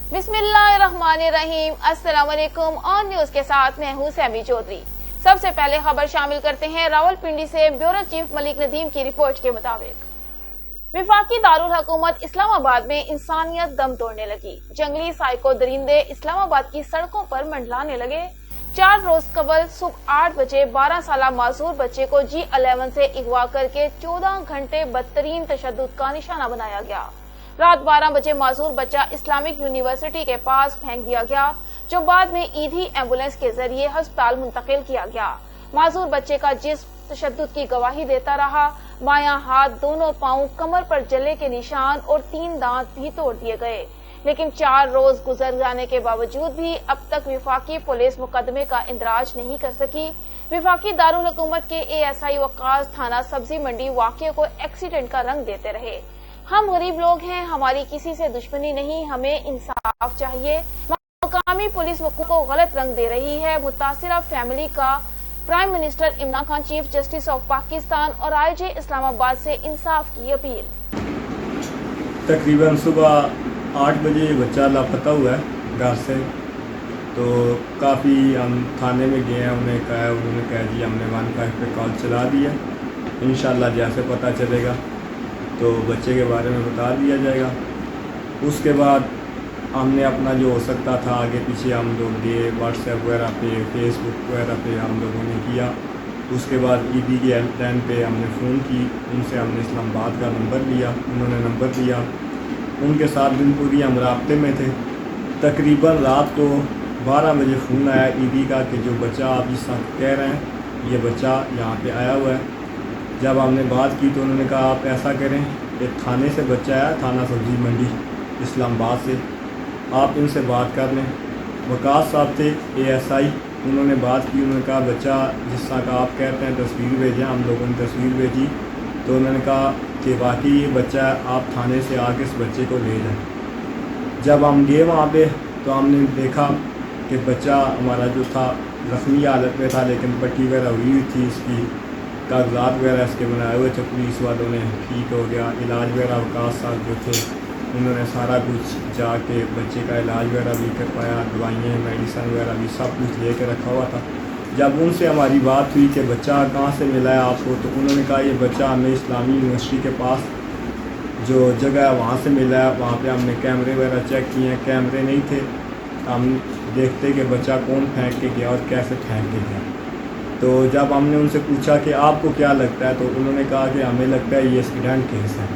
बिस्मिल्लाहिर्रहमानिर्रहीम। अस्सलाम वालेकुम। ऑन न्यूज के साथ मैं हूँ सैमी चौधरी। सबसे पहले खबर शामिल करते हैं रावलपिंडी से। ब्यूरो चीफ मलिक नदीम की रिपोर्ट के मुताबिक वफाकी दारुल हुकूमत इस्लामाबाद में इंसानियत दम तोड़ने लगी। जंगली साइको दरिंदे इस्लामाबाद की सड़कों पर मंडलाने लगे। 4 रोज कबल सुबह 8 बजे 12 साला मासूर बच्चे को G11 से अगवा करके 14 घंटे बदतरीन तशद्दुद का निशाना बनाया गया। रात 12 बजे मासूर बच्चा इस्लामिक यूनिवर्सिटी के पास फेंक दिया गया, जो बाद में ईदी एम्बुलेंस के जरिए अस्पताल मुंतकिल किया गया। मासूर बच्चे का जिस्म तशद्दुद की गवाही देता रहा। बायां हाथ, दोनों पांव, कमर पर जले के निशान और 3 दांत भी तोड़ दिए गए। लेकिन 4 रोज गुजर जाने के बावजूद भी अब तक विफाकी पुलिस मुकदमे का इंदराज नहीं कर सकी। विफाकी दारुल हुकूमत के ASI वकास थाना सब्जी मंडी वाक़े को एक्सीडेंट का रंग देते रहे। हम गरीब लोग हैं, हमारी किसी से दुश्मनी नहीं, हमें इंसाफ चाहिए। मकामी पुलिस वक़्त को गलत रंग दे रही है। मुतासिरा फैमिली का prime minister Imran Khan, chief justice of Pakistan और IJ इस्लामाबाद से इंसाफ की अपील। तकरीबन सुबह 8 बजे बच्चा लापता हुआ है घर से, तो काफ़ी हम थाने में गए हैं। उन्होंने कहा जी हमने 1-5 पे कॉल चला दी है, इंशाल्लाह जैसे पता चलेगा तो बच्चे के बारे में बता दिया जाएगा। उसके बाद हमने अपना जो हो सकता था आगे पीछे हम लोग दिए, व्हाट्सएप वगैरह पे, फेसबुक वगैरह पे हम लोगों ने किया। उसके बाद ईदी की हेल्पलाइन पे हमने फ़ोन की, उनसे हमने इस्लामाबाद का नंबर लिया, उन्होंने नंबर दिया, उनके साथ दिन पूरी हम राब्ते में थे। तकरीबन रात को 12 बजे फ़ोन आया ईदी का कि जो बच्चा आप जिस तरह कह रहे हैं ये बच्चा यहाँ पे आया हुआ है। जब हमने बात की तो उन्होंने कहा आप ऐसा करें, एक थाने से बच्चा आया, थाना सब्जी मंडी इस्लामाबाद से, आप इनसे बात कर लें। वकास साहब थे ASI, उन्होंने बात की, उन्होंने कहा बच्चा जिस तरह का आप कहते हैं तस्वीर भेजें। हम लोगों ने तस्वीर भेजी तो उन्होंने कहा कि वाकई ये बच्चा है, आप थाने से आके इस बच्चे को ले जाएं। जब हम गए वहाँ पे तो हमने देखा कि बच्चा हमारा जो था ज़ख्मी हालत में था, लेकिन पट्टी वगैरह हुई थी, इसकी कागजात वगैरह इसके बनाए हुए थे, पुलिस वालों ने ठीक हो गया। इलाज वगैरह वकास साहब जो थे उन्होंने सारा कुछ जाके बच्चे का इलाज वगैरह भी करवाया, दवाइयाँ मेडिसन वगैरह भी सब कुछ ले कर रखा हुआ था। जब उनसे हमारी बात हुई कि बच्चा कहाँ से मिला है आपको, तो उन्होंने कहा ये बच्चा हमें इस्लामी यूनिवर्सिटी के पास जो जगह है वहाँ से मिला है। वहाँ पे हमने कैमरे वगैरह चेक किए हैं, कैमरे नहीं थे। हम देखते कि बच्चा कौन फेंक के गया और कैसे फेंक के गया। तो जब हमने उनसे पूछा कि आपको क्या लगता है, तो उन्होंने कहा कि हमें लगता है ये एक्सीडेंट केस है।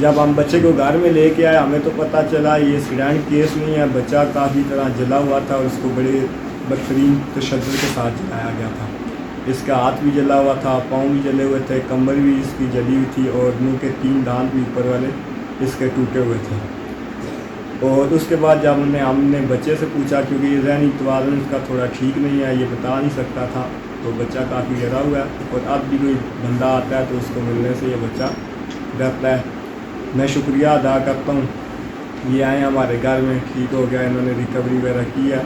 जब हम बच्चे को घर में लेके आए हमें तो पता चला ये एक्सीडेंट केस नहीं है। बच्चा काफ़ी तरह जला हुआ था और उसको बड़े बदतरीन तशद्दुद के साथ जलाया गया था। इसका हाथ भी जला हुआ था, पाँव भी जले हुए थे, कमर भी इसकी जली हुई थी और मुंह के 3 दांत भी ऊपर वाले इसके टूटे हुए थे। और उसके बाद जब हमने बच्चे से पूछा, क्योंकि ज़हनी तवाज़ुन इसका थोड़ा ठीक नहीं है, ये बता नहीं सकता था, तो बच्चा काफ़ी डरा हुआ है। और अब भी कोई बंदा आता है तो उसको मिलने से ये बच्चा डरता है। मैं शुक्रिया अदा करता हूँ, ये आए हमारे घर में, ठीक हो गया, इन्होंने रिकवरी वगैरह की है।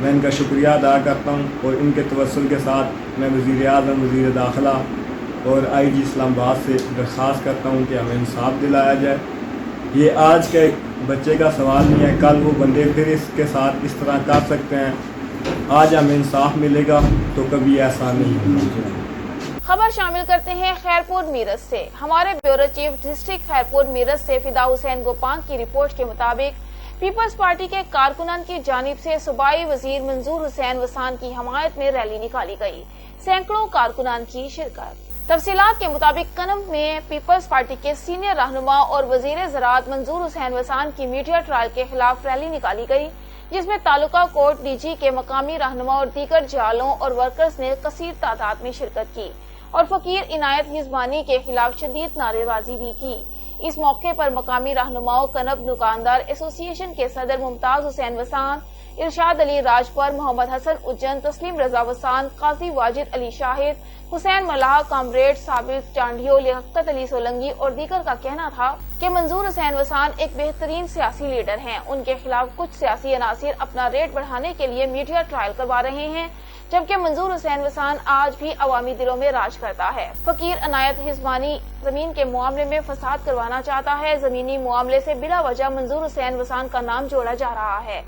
मैं इनका शुक्रिया अदा करता हूँ और इनके तवस्सुल के साथ मैं वज़ीर आज़म, वज़ीर दाखिला और IG इस्लामाबाद से दरख्वास्त करता हूँ कि हमें इंसाफ दिलाया जाए। ये आज के बच्चे का सवाल नहीं है, कल वो बंदे फिर इसके साथ इस तरह कर सकते हैं। आज हमें इंसाफ मिलेगा तो कभी ऐसा नहीं होगा। खबर शामिल करते हैं खैरपुर मीरत से। हमारे bureau chief district Khairpur Meerut से फिदा हुसैन गोपांग की रिपोर्ट के मुताबिक पीपल्स पार्टी के कारकुनान की जानिब से सूबाई वजीर मंजूर हुसैन वसान की हमायत में रैली निकाली गई। सैकड़ों कारकुनान की शिरकत। तफसीलात के मुताबिक कनम में पीपल्स पार्टी के सीनियर रहनुमा और वजीर ज़राअत मंजूर हुसैन वसान की मीडिया ट्रायल के खिलाफ रैली निकाली गई, जिसमें तालुका कोर्ट DG के मकामी रहनुमा और दीगर जालों और वर्कर्स ने कसीर तादाद में शिरकत की और फकीर इनायत हिजबानी के खिलाफ शदीद नारेबाजी भी की। इस मौके पर मकामी रहनुमाओं, कनब दुकानदार एसोसिएशन के सदर मुमताज हुसैन वसान, ارشاد علی راجپر، محمد حسن اجن، تسلیم رضا وسان، قاضی واجد علی شاہد، حسین ملاح، کامریڈ صابر چانڈیو، لیاقت علی سولنگی اور دیگر کا کہنا تھا کہ منظور حسین وسان ایک بہترین سیاسی لیڈر ہیں۔ ان کے خلاف کچھ سیاسی عناصر اپنا ریٹ بڑھانے کے لیے میڈیا ٹرائل کروا رہے ہیں، جبکہ منظور حسین وسان آج بھی عوامی دلوں میں راج کرتا ہے۔ فقیر عنایت حزبانی زمین کے معاملے میں فساد کروانا چاہتا ہے۔ زمینی معاملے سے بلا وجہ منظور حسین وسان کا نام جوڑا جا رہا ہے۔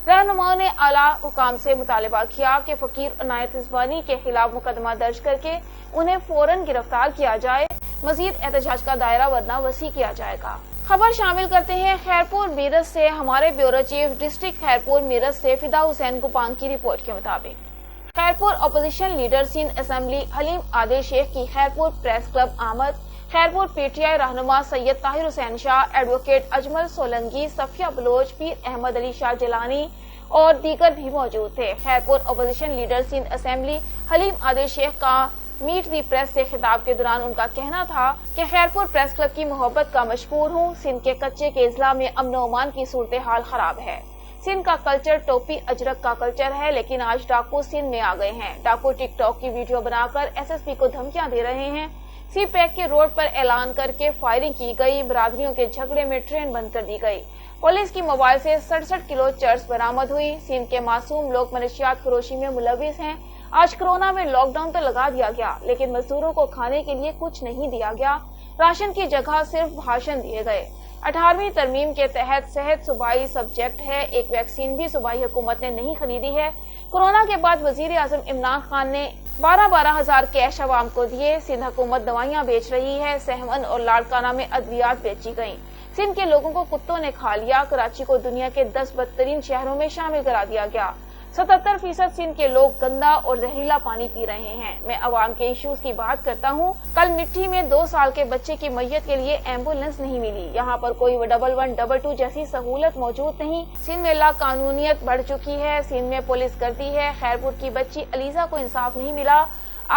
رہنماؤں نے اعلیٰ حکام سے مطالبہ کیا کہ فقیر عنایت حزبانی کے خلاف مقدمہ درج کر کے انہیں فوراً گرفتار کیا جائے، مزید احتجاج کا دائرہ ورنہ وسیع کیا جائے گا۔ خبر شامل کرتے ہیں خیرپور میرٹھ سے۔ ہمارے bureau chief district Khairpur Meerut سے فدا حسین گپانگ کی رپورٹ کے مطابق Khairpur opposition leader Sindh assembly حلیم عادل شیخ کی خیرپور پریس کلب آمد۔ خیرپور پی ٹی آئی رہنما سید طاہر حسین شاہ، ایڈوکیٹ اجمل سولنگی، صفیہ بلوچ، پیر احمد علی شاہ جیلانی اور دیگر بھی موجود تھے۔ Khairpur opposition leader Sindh assembly حلیم عادل شیخ کا میٹ دی پریس سے خطاب کے دوران ان کا کہنا تھا کہ خیرپور پریس کلب کی محبت کا مشکور ہوں۔ سندھ کے کچے کے اضلاع میں امن و امان کی صورتحال خراب ہے۔ سندھ کا کلچر ٹوپی اجرک کا کلچر ہے، لیکن آج ڈاکو سندھ میں آ گئے ہیں۔ ڈاکو ٹک ٹاک کی ویڈیو بنا کر ایس ایس پی کو دھمکیاں دے رہے ہیں۔ سی پیک کے روڈ پر اعلان کر کے فائرنگ کی گئی۔ برادریوں کے جھگڑے میں ٹرین بند کر دی گئی۔ پولیس کی موبائل سے 67 کلو چرس برآمد ہوئی۔ سندھ کے معصوم لوگ منشیات فروشی میں ملوث ہیں۔ آج کورونا میں لاک ڈاؤن تو لگا دیا گیا، لیکن مزدوروں کو کھانے کے لیے کچھ نہیں دیا گیا۔ راشن کی جگہ صرف بھاشن دیے گئے۔ 18ویں ترمیم کے تحت صحت صوبائی سبجیکٹ ہے۔ ایک ویکسین بھی صوبائی حکومت نے نہیں خریدی ہے۔ کورونا کے بعد وزیر اعظم عمران خان نے 12 ہزار کیش عوام کو دیے۔ سندھ حکومت دوائیاں بیچ رہی ہے۔ سہمن اور لاڑکانہ میں ادویات بیچی گئیں۔ سندھ کے لوگوں کو کتوں نے کھا لیا۔ کراچی کو دنیا کے 10 بدترین شہروں میں شامل کرا دیا گیا۔ 77% سندھ کے لوگ گندا اور زہریلا پانی پی رہے ہیں۔ میں عوام کے ایشوز کی بات کرتا ہوں۔ کل مٹی میں 2 سال کے بچے کی میت کے لیے ایمبولینس نہیں ملی۔ یہاں پر کوئی 1122 جیسی سہولت موجود نہیں۔ سندھ میں لا قانونیت بڑھ چکی ہے۔ سندھ میں پولیس کرتی ہے۔ خیرپور کی بچی علیزہ کو انصاف نہیں ملا۔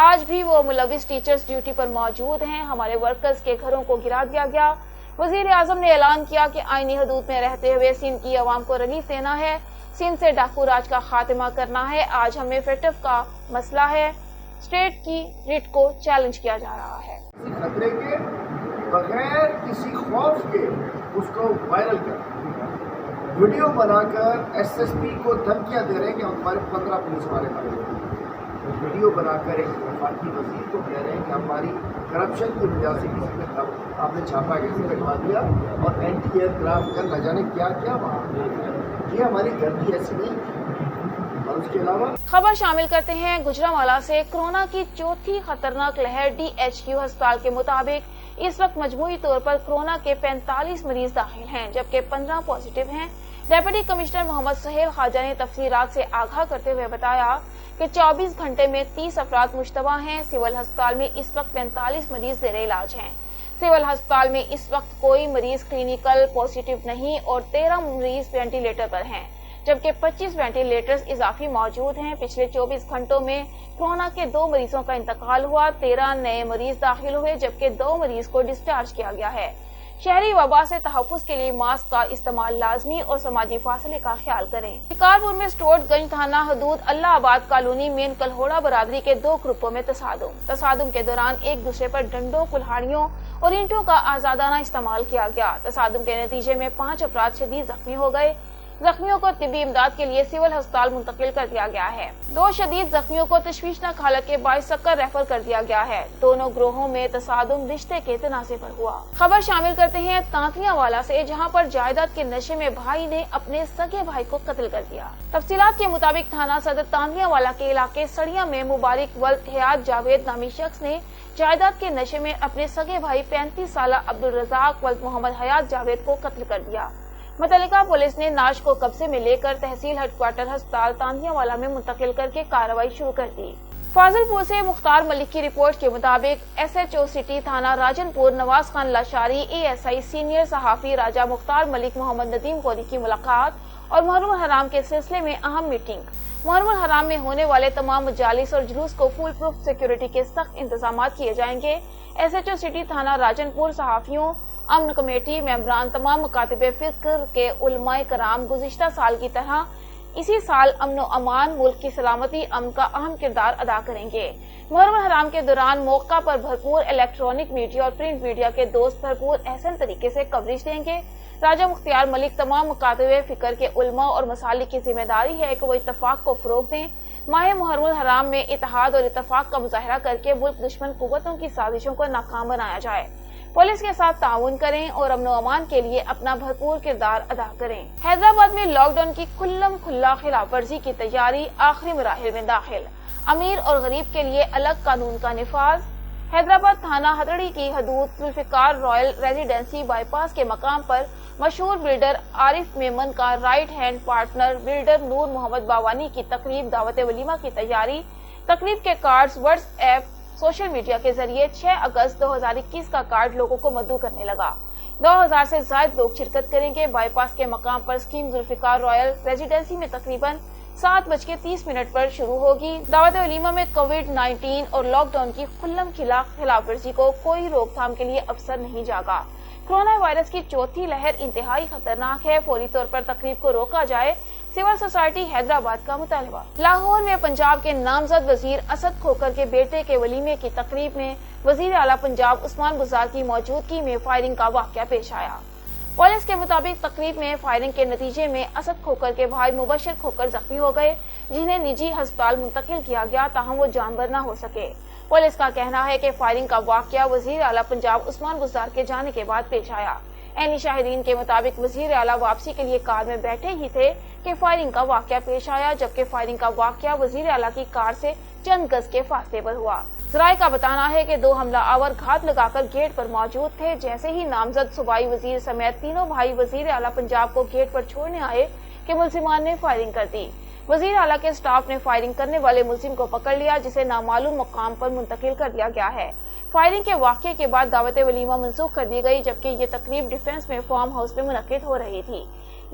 آج بھی وہ ملوث ٹیچرز ڈیوٹی پر موجود ہیں۔ ہمارے ورکرز کے گھروں کو گرا دیا گیا۔ وزیر اعظم نے اعلان کیا کہ آئینی حدود میں رہتے ہوئے سندھ کی عوام کو ریلیف دینا ہے۔ سندھ سے ڈاکو راج کا خاتمہ کرنا ہے۔ آج ہمیں فیٹف کا مسئلہ ہے۔ اسٹیٹ کی ریٹ کو چیلنج کیا جا رہا ہے۔ خطرے کے بغیر کسی خوف کے اس کو وائرل کر ویڈیو بنا کر ایس ایس پی کو دھمکیاں دے رہے ہیں کہ ہمارے 15 پولیس والے مارے گئے۔ ویڈیو بنا کر ایک وفاقی وزیر کو کہہ رہے ہیں کہ ہماری کرپشن کی وجہ سے کسی نے آپ نے چھاپا کیسے کٹوا دیا اور اینٹی ایئر کرافٹ کر نہ جانے کیا کیا وہاں۔ یہ ہماری غلطی ایسی نہیں۔ اور اس کے علاوہ خبر شامل کرتے ہیں گجرانوالہ سے۔ کورونا کی چوتھی خطرناک لہر ڈی ایچ کیو ہسپتال کے مطابق اس وقت مجموعی طور پر کورونا کے 45 مریض داخل ہیں، جبکہ 15 پازیٹیو ہیں۔ ڈپٹی کمشنر محمد سہیل خواجہ نے تفصیلات سے آگاہ کرتے ہوئے بتایا کہ 24 گھنٹے میں 30 افراد مشتبہ ہیں۔ سول ہسپتال میں اس وقت 45 مریض زیر علاج ہیں۔ سول ہسپتال میں اس وقت کوئی مریض کلینیکل پازیٹیو نہیں اور 13 مریض وینٹی لیٹر پر ہیں، جبکہ 25 وینٹی لیٹرز اضافی موجود ہیں۔ پچھلے 24 گھنٹوں میں کورونا کے 2 مریضوں کا انتقال ہوا، 13 نئے مریض داخل ہوئے، جبکہ 2 مریض کو ڈسچارج کیا گیا ہے۔ شہری وبا سے تحفظ کے لیے ماسک کا استعمال لازمی اور سماجی فاصلے کا خیال کریں۔ شکارپور میں سٹوٹ گنج تھانہ حدود اللہ آباد کالونی میں کلہوڑا برادری کے 2 گروپوں میں تصادم کے دوران ایک دوسرے پر ڈنڈوں، کلہاڑیوں اور اینٹوں کا آزادانہ استعمال کیا گیا۔ تصادم کے نتیجے میں 5 افراد شدید زخمی ہو گئے۔ زخمیوں کو طبی امداد کے لیے سول ہسپتال منتقل کر دیا گیا ہے۔ 2 شدید زخمیوں کو تشویشناک حالت کے باعث سکر ریفر کر دیا گیا ہے۔ دونوں گروہوں میں تصادم رشتے کے تنازع پر ہوا۔ خبر شامل کرتے ہیں تانتیاوالا سے، جہاں پر جائیداد کے نشے میں بھائی نے اپنے سگے بھائی کو قتل کر دیا۔ تفصیلات کے مطابق تھانہ صدر تانتیاوالا کے علاقے سڑیا میں مبارک ولد حیات جاوید نامی شخص نے جائیداد کے نشے میں اپنے سگے بھائی 35 سالہ عبدالرزاق ولد محمد حیات جاوید کو قتل کر دیا۔ متعلقہ پولیس نے نعش کو قبضے میں لے کر تحصیل ہیڈ کوارٹر ہسپتال تانتیاوالا میں منتقل کر کے کارروائی شروع کر دی۔ فاضل پور سے مختار ملک کی رپورٹ کے مطابق ایس ایچ او سٹی تھانہ Rajanpur Nawaz Khan Lashari A S I senior صحافی راجہ مختار ملک محمد ندیم قوری کی ملاقات اور محرم الحرام کے سلسلے میں اہم میٹنگ۔ محرم الحرام میں ہونے والے تمام مجالس اور جلوس کو فول پروف سیکیورٹی کے سخت انتظامات کیے جائیں گے۔ ایس ایچ او سٹی تھانہ راجن پور صحافیوں، امن کمیٹی ممبران، تمام مکاتب فکر کے علماء کرام گزشتہ سال کی طرح اسی سال امن و امان ملک کی سلامتی امن کا اہم کردار ادا کریں گے۔ محرم الحرام کے دوران موقع پر بھرپور الیکٹرانک میڈیا اور پرنٹ میڈیا کے دوست بھرپور احسن طریقے سے کوریج دیں گے۔ راجہ مختار ملک تمام مکاتب فکر کے علماء اور مسالک کی ذمہ داری ہے کہ وہ اتفاق کو فروغ دیں، ماہ محرم الحرام میں اتحاد اور اتفاق کا مظاہرہ کر کے ملک دشمن قوتوں کی سازشوں کو ناکام بنایا جائے، پولیس کے ساتھ تعاون کریں اور امن و امان کے لیے اپنا بھرپور کردار ادا کریں۔ حیدرآباد میں لاک ڈاؤن کی کھلم کھلا خلاف ورزی کی تیاری آخری مراحل میں داخل، امیر اور غریب کے لیے الگ قانون کا نفاذ۔ حیدرآباد تھانہ ہتھڑی کی حدود ذوالفقار رائل ریزیڈنسی بائی پاس کے مقام پر مشہور بلڈر عارف میمن کا رائٹ ہینڈ پارٹنر بلڈر نور محمد باوانی کی تقریب دعوت ولیمہ کی تیاری۔ تقریب کے cards what's app social media کے ذریعے 6 اگست 2021 کا کارڈ لوگوں کو مدعو کرنے لگا۔ 2000 سے زائد لوگ شرکت کریں گے۔ بائی پاس کے مقام پر اسکیم ذوالفقار رائل ریزیڈنسی میں تقریباً 7:30 پر شروع ہوگی۔ دعوت ولیمہ میں کووڈ-19 اور لاک ڈاؤن کی کھلم کھلا خلاف ورزی کو کوئی روک تھام کے لیے افسر نہیں جاگا۔ کورونا وائرس کی چوتھی لہر انتہائی خطرناک ہے، فوری طور پر تقریب کو روکا جائے، سول سوسائٹی حیدرآباد کا مطالبہ۔ لاہور میں پنجاب کے نامزد وزیر اسد کھوکھر کے بیٹے کے ولیمے کی تقریب میں وزیر اعلیٰ پنجاب عثمان گزار کی موجودگی میں فائرنگ کا واقعہ پیش آیا۔ پولیس کے مطابق تقریب میں فائرنگ کے نتیجے میں اسد کھوکھر کے بھائی مبشر کھوکھر زخمی ہو گئے، جنہیں نجی ہسپتال منتقل کیا گیا تاہم وہ جانبر نہ ہو سکے۔ پولیس کا کہنا ہے کہ فائرنگ کا واقعہ وزیر اعلیٰ پنجاب عثمان گزار کے جانے کے بعد پیش آیا۔ عینی شاہدین کے مطابق وزیر اعلیٰ واپسی کے لیے کار میں بیٹھے ہی تھے کہ فائرنگ کا واقعہ پیش آیا، جبکہ فائرنگ کا واقعہ وزیر اعلیٰ کی کار سے چند گز کے فاصلے پر ہوا۔ ذرائع کا بتانا ہے کہ 2 حملہ آور گھات لگا کر گیٹ پر موجود تھے۔ جیسے ہی نامزد صوبائی وزیر سمیت تینوں بھائی وزیر اعلیٰ پنجاب کو گیٹ پر چھوڑنے آئے کہ ملزمان نے فائرنگ کر دی۔ وزیر اعلیٰ کے سٹاف نے فائرنگ کرنے والے ملزم کو پکڑ لیا، جسے نامعلوم مقام پر منتقل کر دیا گیا ہے۔ فائرنگ کے واقعے کے بعد دعوت ولیمہ منسوخ کر دی گئی، جبکہ یہ تقریب ڈیفنس میں فارم ہاؤس میں منعقد ہو رہی تھی۔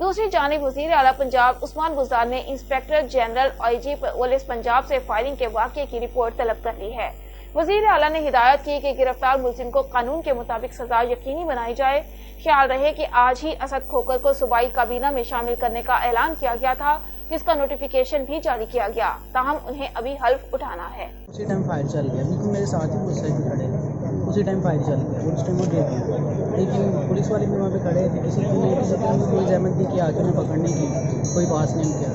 دوسری جانب وزیر اعلیٰ پنجاب عثمان گزار نے inspector general I G police Punjab سے فائرنگ کے واقعے کی رپورٹ طلب کر لی ہے۔ وزیر اعلیٰ نے ہدایت کی کہ گرفتار ملزم کو قانون کے مطابق سزا یقینی بنائی جائے۔ خیال رہے کہ آج ہی اسد کھوکھر کو صوبائی کابینہ میں شامل کرنے کا اعلان کیا گیا تھا، جس کا نوٹیفیکیشن بھی جاری کیا گیا، تاہم انہیں ابھی حلف اٹھانا ہے۔ اسی ٹائم فائر چل گیا، بالکل میرے ساتھ ہی پولیس بھی کھڑے تھے، اسی ٹائم فائر چل گیا، اس ٹائم وہ گر گیا، لیکن پولیس والے بھی وہاں پہ کھڑے تھے، کسی نے کوئی زحمت نہیں کی آگے میں پکڑنے کی، کوئی پاس نہیں کیا۔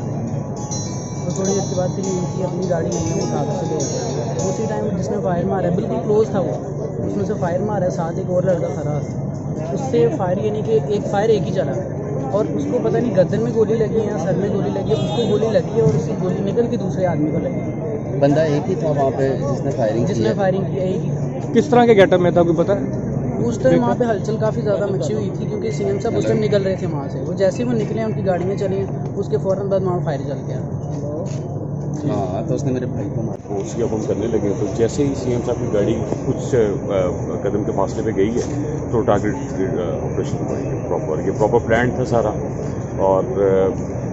اور تھوڑی دیر کے بعد پھر ان کی اپنی گاڑی آئی ہے، وہ کاغذ سے لے گئے۔ اسی ٹائم جس نے فائر مارا ہے بالکل کلوز تھا، وہ اس میں سے فائر مارا ہے، ساتھ ایک اور لڑکا کھڑا تھا، اس سے فائر یعنی کہ ایک فائر ایک ہی چلا، اور اس کو پتہ نہیں گردن میں گولی لگی ہے یا سر میں گولی لگی ہے، اس کو گولی لگی ہے اور اس کی گولی نکل کے دوسرے آدمی کو لگی۔ بندہ ایک ہی تھا وہاں پہ جس نے فائرنگ کی ایک ہی تھا۔ کس طرح کے گیٹ اپ میں تھا کوئی پتہ ہے؟ اس ٹائم وہاں پہ ہلچل کافی زیادہ مچی ہوئی تھی، کیونکہ سی ایم صاحب اس ٹائم نکل رہے تھے وہاں سے، وہ جیسے ہی وہ نکلے ان کی گاڑیاں چلی ہیں، اس کے فوراً بعد وہاں فائر چل گیا۔ ہاں تو اس نے میرے بھائی کو مارا۔ وہ اسی اب ہم کرنے لگے تو جیسے ہی سی ایم صاحب کی گاڑی کچھ قدم کے فاصلے پہ گئی ہے تو ٹارگیٹ آپریشن پراپر، یہ پراپر پلان تھا سارا، اور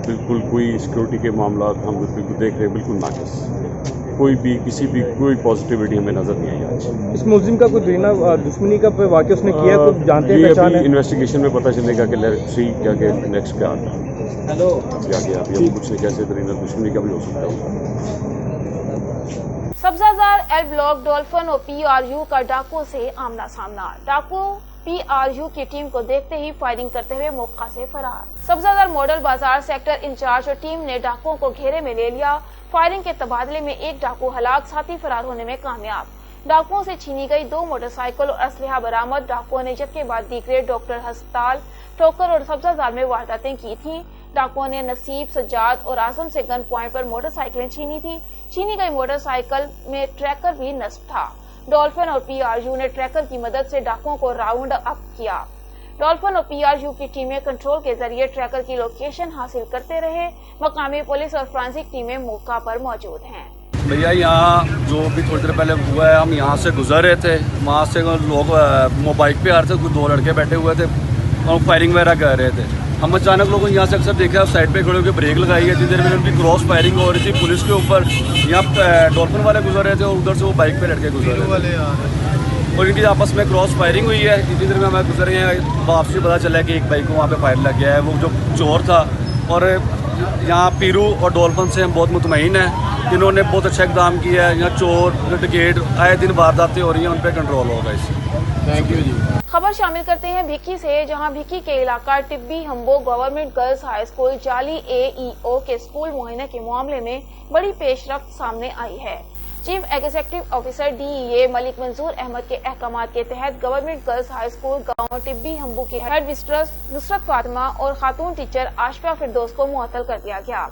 بالکل کوئی سیکورٹی کے معاملات ہم بالکل دیکھ رہے ہیں بالکل ناقص، کوئی بھی کسی بھی کوئی پازیٹیوٹی ہمیں نظر نہیں آئی آج۔ اس ملزم کا کوئی دینا دشمنی کا واقعہ اس نے کیا ہے، کچھ جانتے ہیں پہچان ہے؟ انویسٹیگیشن میں پتہ چلے گا کہ لیٹس سی کیا کہ نیکسٹ کیا آتا ہے، کیا کہ ابھی ہم کچھ نہیں کیسے درینہ دشمنی کا بھی ہو سکتا ہے۔ سبزہ زار ایل بلاک ڈولفن اور پی آر یو کا ڈاکو سے آمنا سامنا، ڈاکو پی آر یو کی ٹیم کو دیکھتے ہی فائرنگ کرتے ہوئے موقع سے فرار۔ سبزہ زار ماڈل بازار سیکٹر انچارج اور ٹیم نے ڈاکوؤں کو گھیرے میں لے لیا۔ فائرنگ کے تبادلے میں ایک ڈاکو ہلاک، ساتھی فرار ہونے میں کامیاب۔ ڈاکوؤں سے چھینی گئی 2 موٹر سائیکل اور اسلحہ برآمد۔ ڈاکوؤں نے جب کے بعد دیگرے ڈاکٹر ہسپتال ٹھوکر اور سبزہ زار میں وارداتیں کی تھیں۔ ڈاکوؤں نے نصیب، سجاد اور اعظم سے گن پوائنٹ پر موٹر سائیکلیں چھینی تھی۔ چھینی گئی موٹر سائیکل میں ٹریکر بھی نصب تھا۔ ڈولفن اور پی آر یو نے ٹریکر کی مدد سے ڈاکوؤں کو راؤنڈ اپ کیا۔ ڈولفن اور پی آر یو کی ٹیمیں کنٹرول کے ذریعے ٹریکر کی لوکیشن حاصل کرتے رہے۔ مقامی پولیس اور فرانسک ٹیمیں موقع پر موجود ہیں۔ بھیا یہاں جو بھی تھوڑی دیر پہلے ہوا ہے، ہم یہاں سے گزر رہے تھے، وہاں سے لوگ بائک پہ آ رہے تھے، کچھ 2 لڑکے بیٹھے ہوئے تھے اور فائرنگ وغیرہ کر رہے تھے۔ ہم اچانک لوگوں نے یہاں سے اکثر دیکھا سائڈ پہ کھڑے ہو کے بریک لگائی ہے، اتنی دیر میں ان کی کراس فائرنگ ہو رہی تھی پولیس کے اوپر۔ یہاں ڈولفن والے گزر رہے تھے اور ادھر سے وہ بائک پہ لڑکے گزر رہے تھے اور ان کی آپس میں کراس فائرنگ ہوئی ہے۔ اتنی دیر میں ہمیں گزر رہے ہیں، واپسی پتہ چلا ہے کہ ایک بائک کو وہاں پہ فائر لگ گیا ہے، وہ جو چور تھا، اور यहाँ पीरू और डोलफन से हम बहुत मुतमईन हैं। इन्होंने बहुत अच्छा इकदाम किया है। यहाँ चोर डकैत आए दिन वारदातें हो रही हैं, उन पर कंट्रोल होगा इससे। थैंक यू जी। खबर शामिल करते हैं भिक्की से, जहां भिक्की के इलाका Tibbi Hambo government girls high school जाली AEO के स्कूल मुआयने के मामले में बड़ी पेशरफ्त सामने आई है। Chief executive officer DEA Malik Manzoor Ahmed के अहकामात के तहत गवर्नमेंट गर्ल्स हाई स्कूल गांव टिब्बी हम्बू की हेड मिस्ट्रेस नुसरत फातिमा और खातून टीचर आशफा फिरदौस को मुअत्तल कर दिया गया।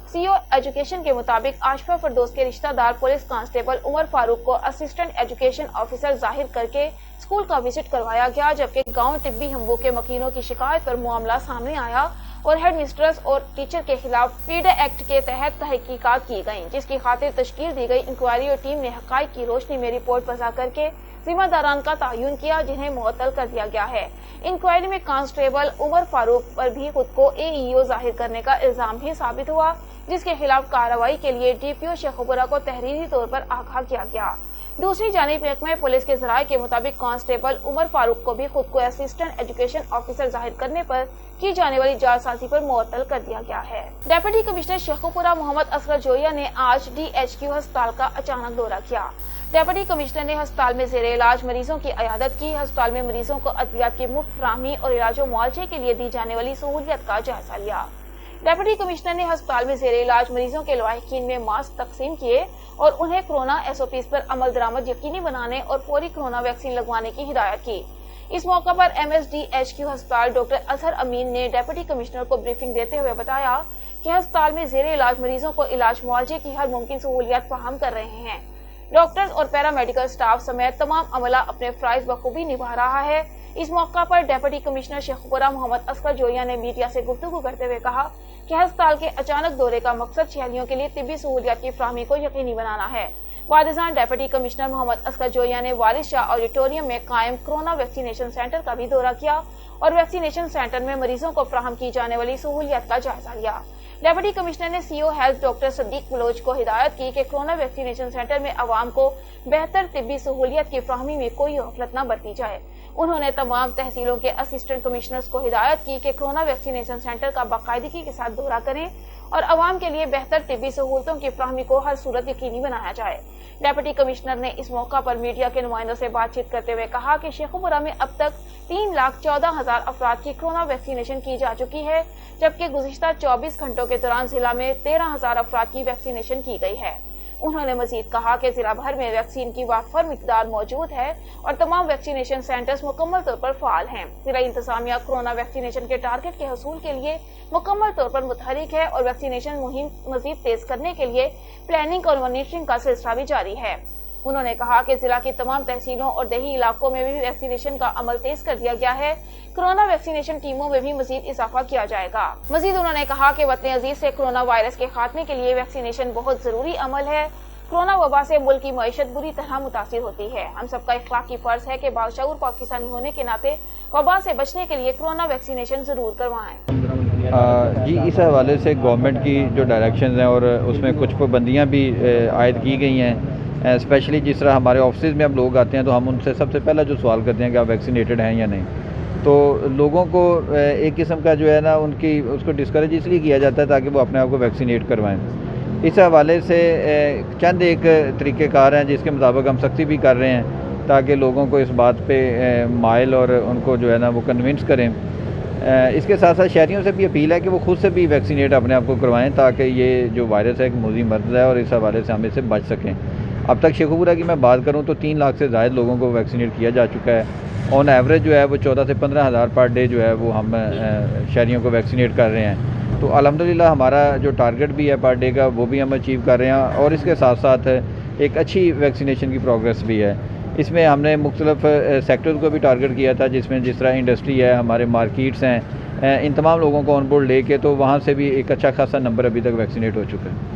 CO एजुकेशन के मुताबिक आशफा फिरदौस के रिश्तेदार पुलिस कांस्टेबल उमर फारूक को असिस्टेंट एजुकेशन ऑफिसर जाहिर करके स्कूल का विजिट करवाया गया, जबकि गांव टिब्बी हम्बू के मकीनों की शिकायत पर मामला सामने आया और हेड मिस्ट्रेस और टीचर के खिलाफ पीडा एक्ट के तहत तहकीकात की गयी, जिसकी खातिर तश्कील दी गई इंक्वायरी और टीम ने हकाइक की रोशनी में रिपोर्ट वज़ा करके जिम्मेदारान का तयन किया, जिन्हें मुअत्तल कर दिया गया है। इंक्वायरी में कांस्टेबल उमर फारूक पर भी खुद को AEO जाहिर करने का इल्जाम भी साबित हुआ, जिसके खिलाफ कार्रवाई के लिए DPO शेखुपुरा को तहरीरी तौर पर आगाह किया गया। दूसरी जानिब महकमा पुलिस के जराये के मुताबिक कांस्टेबल उमर फारूक को भी खुद को असिस्टेंट एजुकेशन ऑफिसर जाहिर करने पर की जाने वाली जालसाजी पर मुअत्तल कर दिया गया है। डेप्यूटी कमिश्नर शेखुपुरा मोहम्मद असगर जोया ने आज DHQ अस्पताल का अचानक दौरा किया। डेप्यूटी कमिश्नर ने अस्पताल में जेर इलाज मरीजों की इयादत की। अस्पताल में मरीजों को अद्वियात की मुफ्त फराहमी और इलाज मुआवजे के लिए दी जाने वाली सहूलियत का जायजा लिया। डेप्यूटी कमिश्नर ने अस्पताल में जेर इलाज मरीजों के लवाहिकीन में मास्क तकसीम किए और उन्हें कोरोना SOPs पर अमल दरामद यकीनी बनाने और फौरी कोरोना वैक्सीन लगवाने की हिदायत की। इस मौका पर MSDHQ अस्पताल डॉक्टर अजहर अमीन ने डेप्यूटी कमिश्नर को ब्रीफिंग देते हुए बताया कि अस्पताल में जेर इलाज मरीजों को इलाज मुआवजे की हर मुमकिन सहूलियत फराहम कर रहे हैं। डॉक्टर्स और पैरामेडिकल स्टाफ समेत तमाम अमला अपने फराइज बखूबी निभा रहा है। इस मौका पर डेप्यूटी कमिश्नर शेखुपुरा मोहम्मद असगर जोया ने मीडिया से गुफ्तगू करते हुए कहा कि अस्पताल के अचानक दौरे का मकसद शहरियों के लिए तिब्बी सहूलियत की फराहमी को यकीनी बनाना है। वादिजान डेप्यूटी कमिश्नर मोहम्मद असगर जोया ने वारिस शाह ऑडिटोरियम में कायम कोरोना वैक्सीनेशन सेंटर का भी दौरा किया और वैक्सीनेशन सेंटर में मरीजों को फराहम की जाने वाली सहूलियत का जायजा लिया। डेप्यूटी कमिश्नर ने CO health doctor Sadiq Baloch को हिदायत की कि कोरोना वैक्सीनेशन सेंटर में आवाम को बेहतर तिब्बी सहूलियत की फराहमी में कोई गफलत न बरती जाए। उन्होंने तमाम तहसीलों के असिस्टेंट कमिश्नर्स को हिदायत की कि कोरोना वैक्सीनेशन सेंटर का बाकायदगी के साथ दौरा करें और आवाम के लिए बेहतर तिब्बी सहूलतों की फराहमी को हर सूरत यकीनी बनाया जाए। डेप्यूटी कमिश्नर ने इस मौका पर मीडिया के नुमाइंदों से बातचीत करते हुए कहा कि शेखुपुरा में अब तक 3,14,000 अफराद की कोरोना वैक्सीनेशन की जा चुकी है, जबकि गुज़िश्ता 24 घंटों के दौरान जिला में 13,000 अफराद की वैक्सीनेशन की गई है। उन्होंने मजीद कहा कि जिला भर में वैक्सीन की वाफर मिकदार मौजूद है और तमाम वैक्सीनेशन सेंटर्स मुकम्मल तौर पर फाल हैं। जिला इंतजामिया कोरोना वैक्सीनेशन के टारगेट के हसूल के लिए मुकम्मल तौर पर मुतहरिक है और वैक्सीनेशन मुहिम मजीद तेज करने के लिए प्लानिंग और मॉनिटरिंग का सिलसिला भी जारी है। उन्होंने कहा कि जिला की तमाम तहसीलों और देही इलाकों में भी वैक्सीनेशन का अमल तेज कर दिया गया है। कोरोना वैक्सीनेशन टीमों में भी मजीद इजाफा किया जाएगा। मजीद उन्होंने कहा कि वतन अजीज से कोरोना वायरस के खात्मे के लिए वैक्सीनेशन बहुत जरूरी अमल है। कोरोना वबा से मुल्क की मईशत बुरी तरह मुतासिर होती है। हम सबका इखलाकी फर्ज है कि बाशऊर पाकिस्तानी होने के नाते वबा से बचने के लिए कोरोना वैक्सीनेशन जरूर करवाएं। जी, इस हवाले से गवर्नमेंट की जो डायरेक्शंस हैं और उसमें कुछ पाबंदियाँ भी आयद की गई हैं। स्पेशली जिस तरह हमारे ऑफिस में अब लोग आते हैं तो हम उनसे सबसे पहला जो सवाल करते हैं कि आप वैक्सीनेटेड हैं या नहीं। तो लोगों को एक किस्म का जो है ना उसको डिस्करेज इसलिए किया जाता है ताकि वो अपने आप को वैक्सीनेट करवाएं। इस हवाले से चंद एक तरीक़ेकार हैं जिसके मुताबिक हम सख्ती भी कर रहे हैं ताकि लोगों को इस बात पे माइल और उनको जो है ना वो कन्विंस करें। इसके साथ साथ शहरियों से भी अपील है कि वो खुद से भी वैक्सीनेट अपने आप को करवाएं ताकि ये जो वायरस है एक मूजी मर्ज है और इस हवाले से हम इससे बच सकें। अब तक शेखुपुरा की मैं बात करूं तो 3 लाख से ज़ायद लोगों को वैक्सीनेट किया जा चुका है। ऑन एवरेज जो है वो 14 से 15 हज़ार पर डे जो है वो हम शहरियों को वैक्सीनेट कर रहे हैं। तो अल्हम्दुलिल्लाह हमारा जो टारगेट भी है पर डे का वो भी हम अचीव कर रहे हैं और इसके साथ साथ एक अच्छी वैक्सीनेशन की प्रोग्रेस भी है। इसमें हमने मुख्तलिफ सेक्टर को भी टारगेट किया था जिसमें जिस तरह इंडस्ट्री है, हमारे मार्केट्स हैं, इन तमाम लोगों को ऑन बोर्ड लेके तो वहाँ से भी एक अच्छा खासा नंबर अभी तक वैक्सीनेट हो चुका है।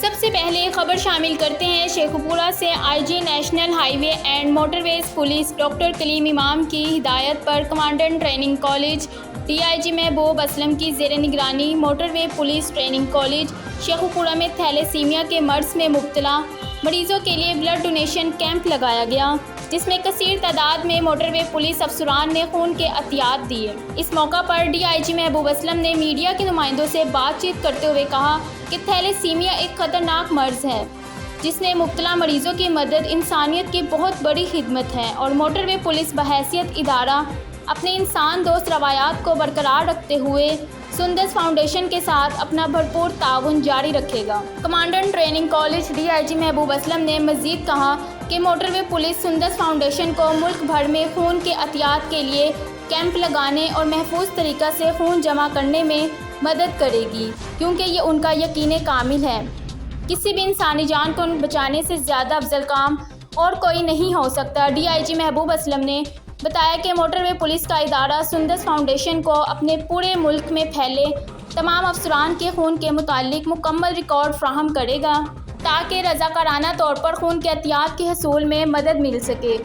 सबसे पहले खबर शामिल करते हैं शेखुपुरा से। IG national highway and motorways police doctor Kaleem Imam की हिदायत पर कमांडेंट ट्रेनिंग कॉलेज DIG महबूब असलम की ज़ेर निगरानी motorway police training college Sheikhupura में थैलेसीमिया के मर्ज में मुब्तला मरीजों के लिए ब्लड डोनेशन कैंप लगाया गया। जिस में कसीर तादाद में मोटरवे पुलिस अफसरान ने खून के अतियात दिए। इस मौका पर DIG महबूब असलम ने मीडिया के नुमाइंदों से बातचीत करते हुए कहा कि थैलेसीमिया एक ख़तरनाक मर्ज़ है जिसमें मुब्तला मरीज़ों की मदद इंसानियत की बहुत बड़ी खिदमत है और मोटरवे पुलिस बहैसियत इदारा अपने इंसान दोस्त रवायात को बरकरार रखते हुए सुंदस फाउंडेशन के साथ अपना भरपूर ताउन जारी रखेगा। कमांडेंट ट्रेनिंग कॉलेज DIG महबूब असलम ने मज़ीद कहा कि मोटरवे पुलिस सुंदस फाउंडेशन को मुल्क भर में खून के अतियात के लिए कैंप लगाने और महफूज तरीक़ा से खून जमा करने में मदद करेगी, क्योंकि ये उनका यकीन कामिल है किसी भी इंसानी जान को बचाने से ज़्यादा अफजल काम और कोई नहीं हो सकता। DIG महबूब असलम ने बताया कि मोटरवे पुलिस का इदारा सुंदस फाउंडेशन को अपने पूरे मुल्क में फैले तमाम अफसरान के खून के मुतालिक मुकम्मल रिकॉर्ड फ्राहम करेगा ताकि रज़ाकाराना तौर पर खून के एहतियात के हसूल में मदद मिल सके।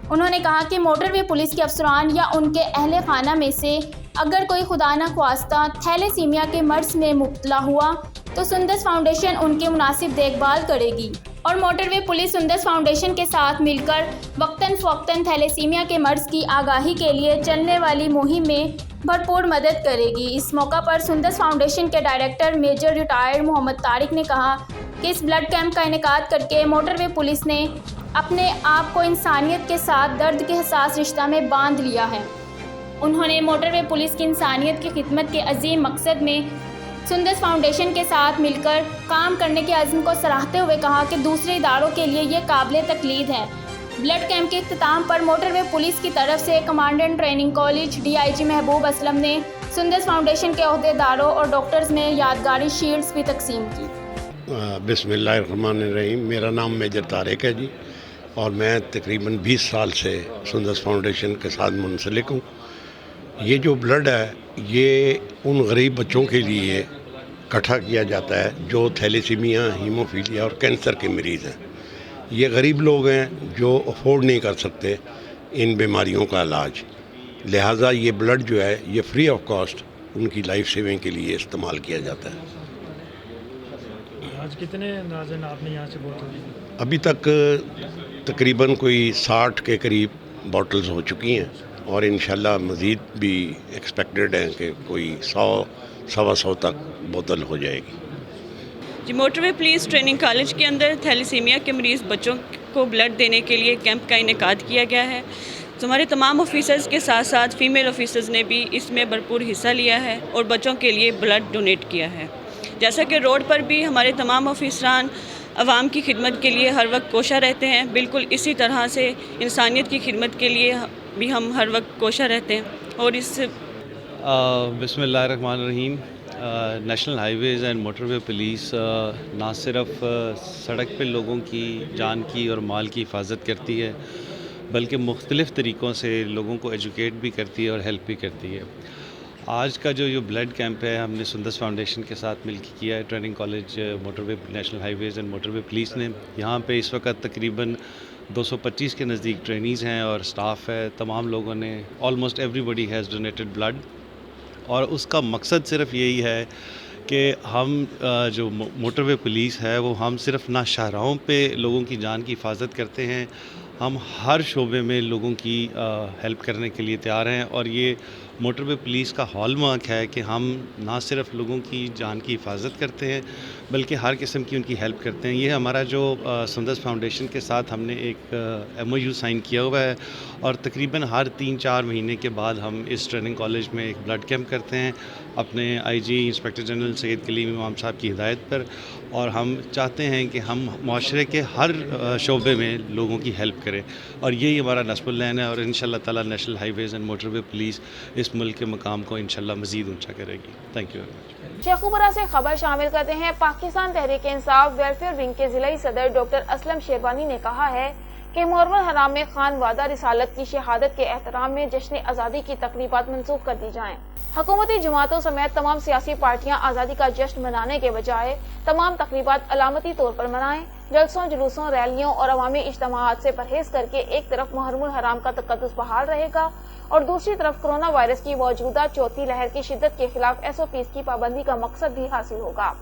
उन्होंने कहा कि मोटरवे पुलिस के अफसरान या उनके अहले खाना में से अगर कोई खुदा न ख्वास्ता थैलेसीमिया के मर्ज़ में मुब्तला हुआ तो सुंदस फाउंडेशन उनकी मुनासिब देखभाल करेगी और मोटरवे पुलिस सुंदस फाउंडेशन के साथ मिलकर वक्तन फ़वक्तन थैलेसीमिया के मर्ज़ की आगाही के लिए चलने वाली मुहिम में भरपूर मदद करेगी। इस मौका पर सुंदस फाउंडेशन के director major retired Muhammad Tariq ने कहा कि इस ब्लड कैंप का इनेकाद करके मोटरवे पुलिस ने अपने आप को इंसानियत के साथ दर्द के हसास रिश्ता में बांध लिया है। उन्होंने मोटरवे पुलिस की इंसानियत की खिदमत के अजीम मकसद में सुंदस फाउंडेशन के साथ मिलकर काम करने के अज़्म को सराहते हुए कहा कि दूसरे इदारों के लिए ये काबिल तकलीद है। ब्लड कैंप के इख्तिताम पर मोटरवे पुलिस की तरफ से कमांडेंट ट्रेनिंग कॉलेज DIG महबूब असलम ने सुंदस फाउंडेशन के अहदेदारों और डॉक्टर्स में यादगारी शील्ड्स भी तकसीम की। बिस्मिल्लाहिर्रहमानिर्रहीम। मेरा नाम मेजर तारिक है जी, और मैं तकरीबन 20 साल से सुंदस फाउंडेशन के साथ मुंसलिक हूँ। ये जो ब्लड है ये उन गरीब बच्चों के लिए इकट्ठा किया जाता है जो थैलेसीमिया, हीमोफीलिया और कैंसर के मरीज़ हैं। ये गरीब लोग हैं जो अफोर्ड नहीं कर सकते इन बीमारियों का इलाज, लिहाजा ये ब्लड जो है ये फ्री ऑफ कॉस्ट उनकी लाइफ सेविंग के लिए इस्तेमाल किया जाता है। आज कितने नाज़रीन आपने यहाँ से बोतल दी? अभी तक तकरीबन कोई 60 के करीब बॉटल्स हो चुकी हैं और इंशाल्लाह मज़ीद भी एक्सपेक्टेड हैं कि कोई 100-125 तक बोतल हो जाएगी। जी, मोटरवे पुलिस ट्रेनिंग कॉलेज के अंदर थैलेसीमिया के मरीज़ बच्चों को ब्लड देने के लिए कैंप का इनेकाद किया गया है। तो हमारे तमाम ऑफिसर्स के साथ साथ फ़ीमेल ऑफिसर्स ने भी इसमें भरपूर हिस्सा लिया है और बच्चों के लिए ब्लड डोनेट किया है। जैसा कि रोड पर भी हमारे तमाम ऑफिसरान आवाम की खिदमत के लिए हर वक्त कोशा रहते हैं, बिल्कुल इसी तरह से इंसानियत की खिदमत के लिए भी हम हर वक्त कोशा रहते हैं। और इस बिस्मिल्लाहिर्रहमानिर्रहीम। National highways and motorway police ना सिर्फ सड़क पे लोगों की जान की और माल की हिफाजत करती है, बल्कि मुख्तलिफ़ तरीक़ों से लोगों को एजुकेट भी करती है और हेल्प भी करती है। आज का जो ब्लड कैंप है हमने सुंदस फाउंडेशन के साथ मिलकर किया है। Training college motorway national highways and motorway police ने यहाँ पे इस वक्त तकरीबन 225 के नज़दीक ट्रेनीज़ हैं और स्टाफ है। तमाम लोगों ने almost everybody has donated blood, और उसका मकसद सिर्फ यही है कि हम जो मोटरवे पुलिस है वो हम सिर्फ ना शाहराहों पे लोगों की जान की हिफाजत करते हैं, हम हर शोबे में लोगों की हेल्प करने के लिए तैयार हैं। और ये मोटरवे पुलिस का हॉलमार्क है कि हम ना सिर्फ लोगों की जान की हिफाजत करते हैं बल्कि हर किस्म की उनकी हेल्प करते हैं। ये हमारा जो सुंदस फाउंडेशन के साथ हमने एक MOU साइन किया हुआ है और तकरीबन हर 3-4 महीने के बाद हम इस ट्रेनिंग कॉलेज में एक ब्लड कैंप करते हैं अपने IG inspector general Syed Kaleem Imam sahab की हिदायत पर। और हम चाहते हैं कि हम माशरे के हर शोबे में लोगों की हेल्प करें, और यही हमारा नस्बुल लैन है। और इंशाल्लाह ताला national highways and motorway police इस मुल्क के मकाम को इंशाल्लाह मज़ीद ऊंचा करेगी। Thank you very much. Sheikhupura से खबर शामिल करते हैं। पाकिस्तान तहरीक इंसाफ वेलफेयर विंग के जिला सदर डॉक्टर असलम शेरवानी ने कहा है कि मुहर्रम हराम में खान वादा रिसालत की शहादत के एहतराम में जश्न आज़ादी की तकरीबात मंसूख कर दी जाएं। हुकूमती जमातों समेत तमाम सियासी पार्टियां आज़ादी का जश्न मनाने के बजाय तमाम तकरीबात अलामती तौर पर मनाएं। जलसों, जुलूसों, रैलियों और अवामी इज्तिमाआत से परहेज करके एक तरफ मुहर्रम हराम का तकद्दुस बहाल रहेगा और दूसरी तरफ कोरोना वायरस की मौजूदा चौथी लहर की शिद्दत के खिलाफ SOPs की पाबंदी का मकसद भी हासिल होगा।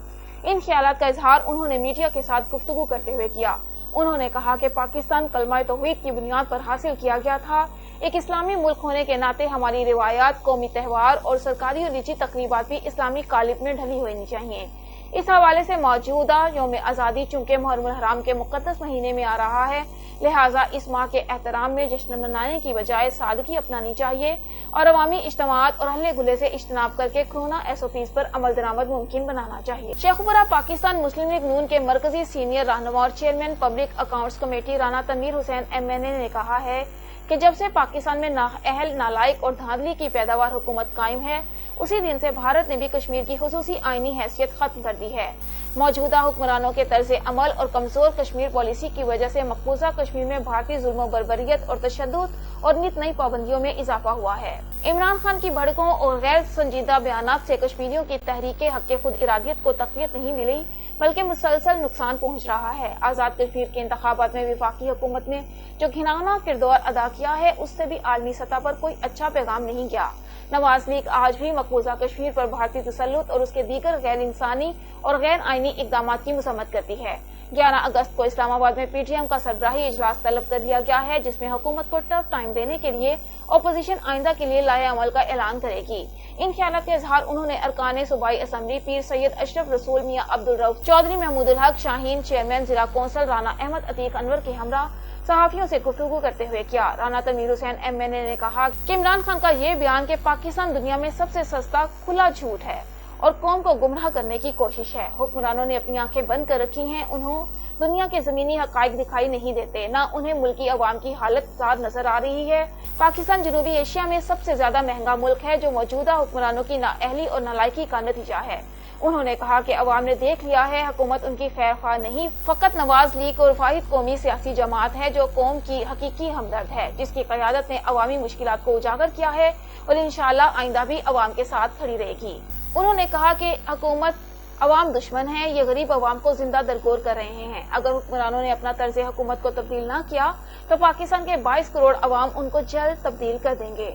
इन ख्यालात का इजहार उन्होंने मीडिया के साथ गुफ्तगू करते हुए किया। انہوں نے کہا کہ پاکستان کلمہ توحید کی بنیاد پر حاصل کیا گیا تھا. ایک اسلامی ملک ہونے کے ناطے ہماری روایات، قومی تہوار اور سرکاری اور نجی تقریبات بھی اسلامی قالب میں ڈھلی ہونی چاہیے. اس حوالے سے موجودہ یوم آزادی چونکہ محرم الحرام کے مقدس مہینے میں آ رہا ہے، لہٰذا اس ماہ کے احترام میں جشن منانے کی بجائے سادگی اپنانی چاہیے اور عوامی اجتماعات اور ہلے گلے سے اجتناب کر کے کرونا SOPs پر عمل درآمد ممکن بنانا چاہیے. شیخوپورہ پاکستان مسلم لیگ نون کے مرکزی سینئر رہنما اور chairman public accounts committee Rana Tanveer Hussain MNA نے کہا ہے کہ جب سے پاکستان میں نااہل، نالائق اور دھاندلی کی پیداوار حکومت قائم ہے، اسی دن سے بھارت نے بھی کشمیر کی خصوصی آئینی حیثیت ختم کر دی ہے. موجودہ حکمرانوں کے طرز عمل اور کمزور کشمیر پالیسی کی وجہ سے مقبوضہ کشمیر میں بھارتی ظلم و بربریت اور تشدد اور نت نئی پابندیوں میں اضافہ ہوا ہے. عمران خان کی بھڑکوں اور غیر سنجیدہ بیانات سے کشمیریوں کی تحریک حق خود ارادیت کو تقویت نہیں ملی بلکہ مسلسل نقصان پہنچ رہا ہے. آزاد کشمیر کے انتخابات میں وفاقی حکومت نے جو گھناؤنا کردار ادا کیا ہے، اس سے بھی عالمی سطح پر کوئی اچھا پیغام نہیں گیا. نواز لیگ آج بھی مقبوضہ کشمیر پر بھارتی تسلط اور اس کے دیگر غیر انسانی اور غیر آئینی اقدامات کی مذمت کرتی ہے. 11 اگست کو اسلام آباد میں PTM کا سربراہی اجلاس طلب کر لیا گیا ہے، جس میں حکومت کو ٹف ٹائم دینے کے لیے اپوزیشن آئندہ کے لیے لائحہ عمل کا اعلان کرے گی. ان خیالات کا اظہار انہوں نے ارکان صوبائی اسمبلی پیر سید اشرف رسول، میاں عبدالرؤف چودھری، محمود الحق شاہین، چیئرمین ضلع کونسل رانا احمد عتیق انور کے ہمراہ صحافیوں سے گفتگو کرتے ہوئے کیا. رانا تنویر حسین MNA نے کہا کہ عمران خان کا یہ بیان کہ پاکستان دنیا میں سب سے سستا کھلا جھوٹ ہے اور قوم کو گمراہ کرنے کی کوشش ہے. حکمرانوں نے اپنی آنکھیں بند کر رکھی ہیں، انہوں دنیا کے زمینی حقائق دکھائی نہیں دیتے، نہ انہیں ملکی عوام کی حالت زار نظر آ رہی ہے. پاکستان جنوبی ایشیا میں سب سے زیادہ مہنگا ملک ہے، جو موجودہ حکمرانوں کی نااہلی اور نالائکی کا نتیجہ ہے. انہوں نے کہا کہ عوام نے دیکھ لیا ہے حکومت ان کی خیر خواہ نہیں، فقط نواز لیگ اور واحد قومی سیاسی جماعت ہے جو قوم کی حقیقی ہمدرد ہے، جس کی قیادت نے عوامی مشکلات کو اجاگر کیا ہے اور انشاءاللہ آئندہ بھی عوام کے ساتھ کھڑی رہے گی. انہوں نے کہا کہ حکومت عوام دشمن ہے، یہ غریب عوام کو زندہ درگور کر رہے ہیں. اگر حکمرانوں نے اپنا طرز حکومت کو تبدیل نہ کیا تو پاکستان کے 22 کروڑ عوام ان کو جلد تبدیل کر دیں گے.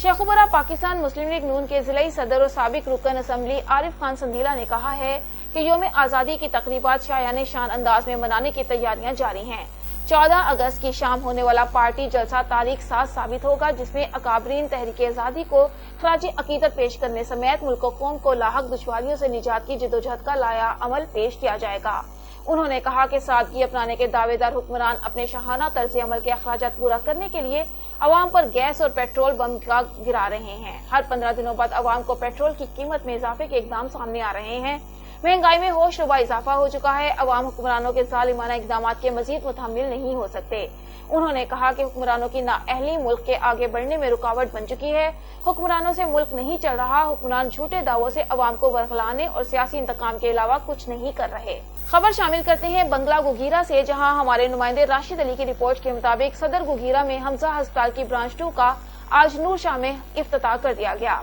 شیخوپورہ پاکستان مسلم لیگ نون کے ضلعی صدر اور سابق رکن اسمبلی عارف خان سندیلا نے کہا ہے کہ یوم آزادی کی تقریبات شایان شان انداز میں منانے کی تیاریاں جاری ہیں. 14 اگست کی شام ہونے والا پارٹی جلسہ تاریخ ساز ثابت ہوگا، جس میں اکابرین تحریک آزادی کو خراج عقیدت پیش کرنے سمیت ملک و قوم کو لاحق دشواریوں سے نجات کی جدوجہد کا لائحہ عمل پیش کیا جائے گا. انہوں نے کہا کہ سادگی اپنانے کے دعوے دار حکمران اپنے شاہانہ طرز عمل کے اخراجات پورا کرنے کے لیے عوام پر گیس اور پیٹرول بم گرا رہے ہیں. ہر 15 دنوں بعد عوام کو پیٹرول کی قیمت میں اضافے کے اقدام سامنے آ رہے ہیں. مہنگائی میں ہوش ربا اضافہ ہو چکا ہے. عوام حکمرانوں کے ظالمانہ اقدامات کے مزید متحمل نہیں ہو سکتے. انہوں نے کہا کہ حکمرانوں کی نااہلی ملک کے آگے بڑھنے میں رکاوٹ بن چکی ہے. حکمرانوں سے ملک نہیں چل رہا. حکمران جھوٹے دعووں سے عوام کو ورغلانے اور سیاسی انتقام کے علاوہ کچھ نہیں کر رہے. خبر شامل کرتے ہیں بنگلہ گوگیرا سے، جہاں ہمارے نمائندے راشد علی کی رپورٹ کے مطابق صدر گوگیرا میں حمزہ ہسپتال کی برانچ 2 کا آج نور شاہ میں افتتاح کر دیا گیا.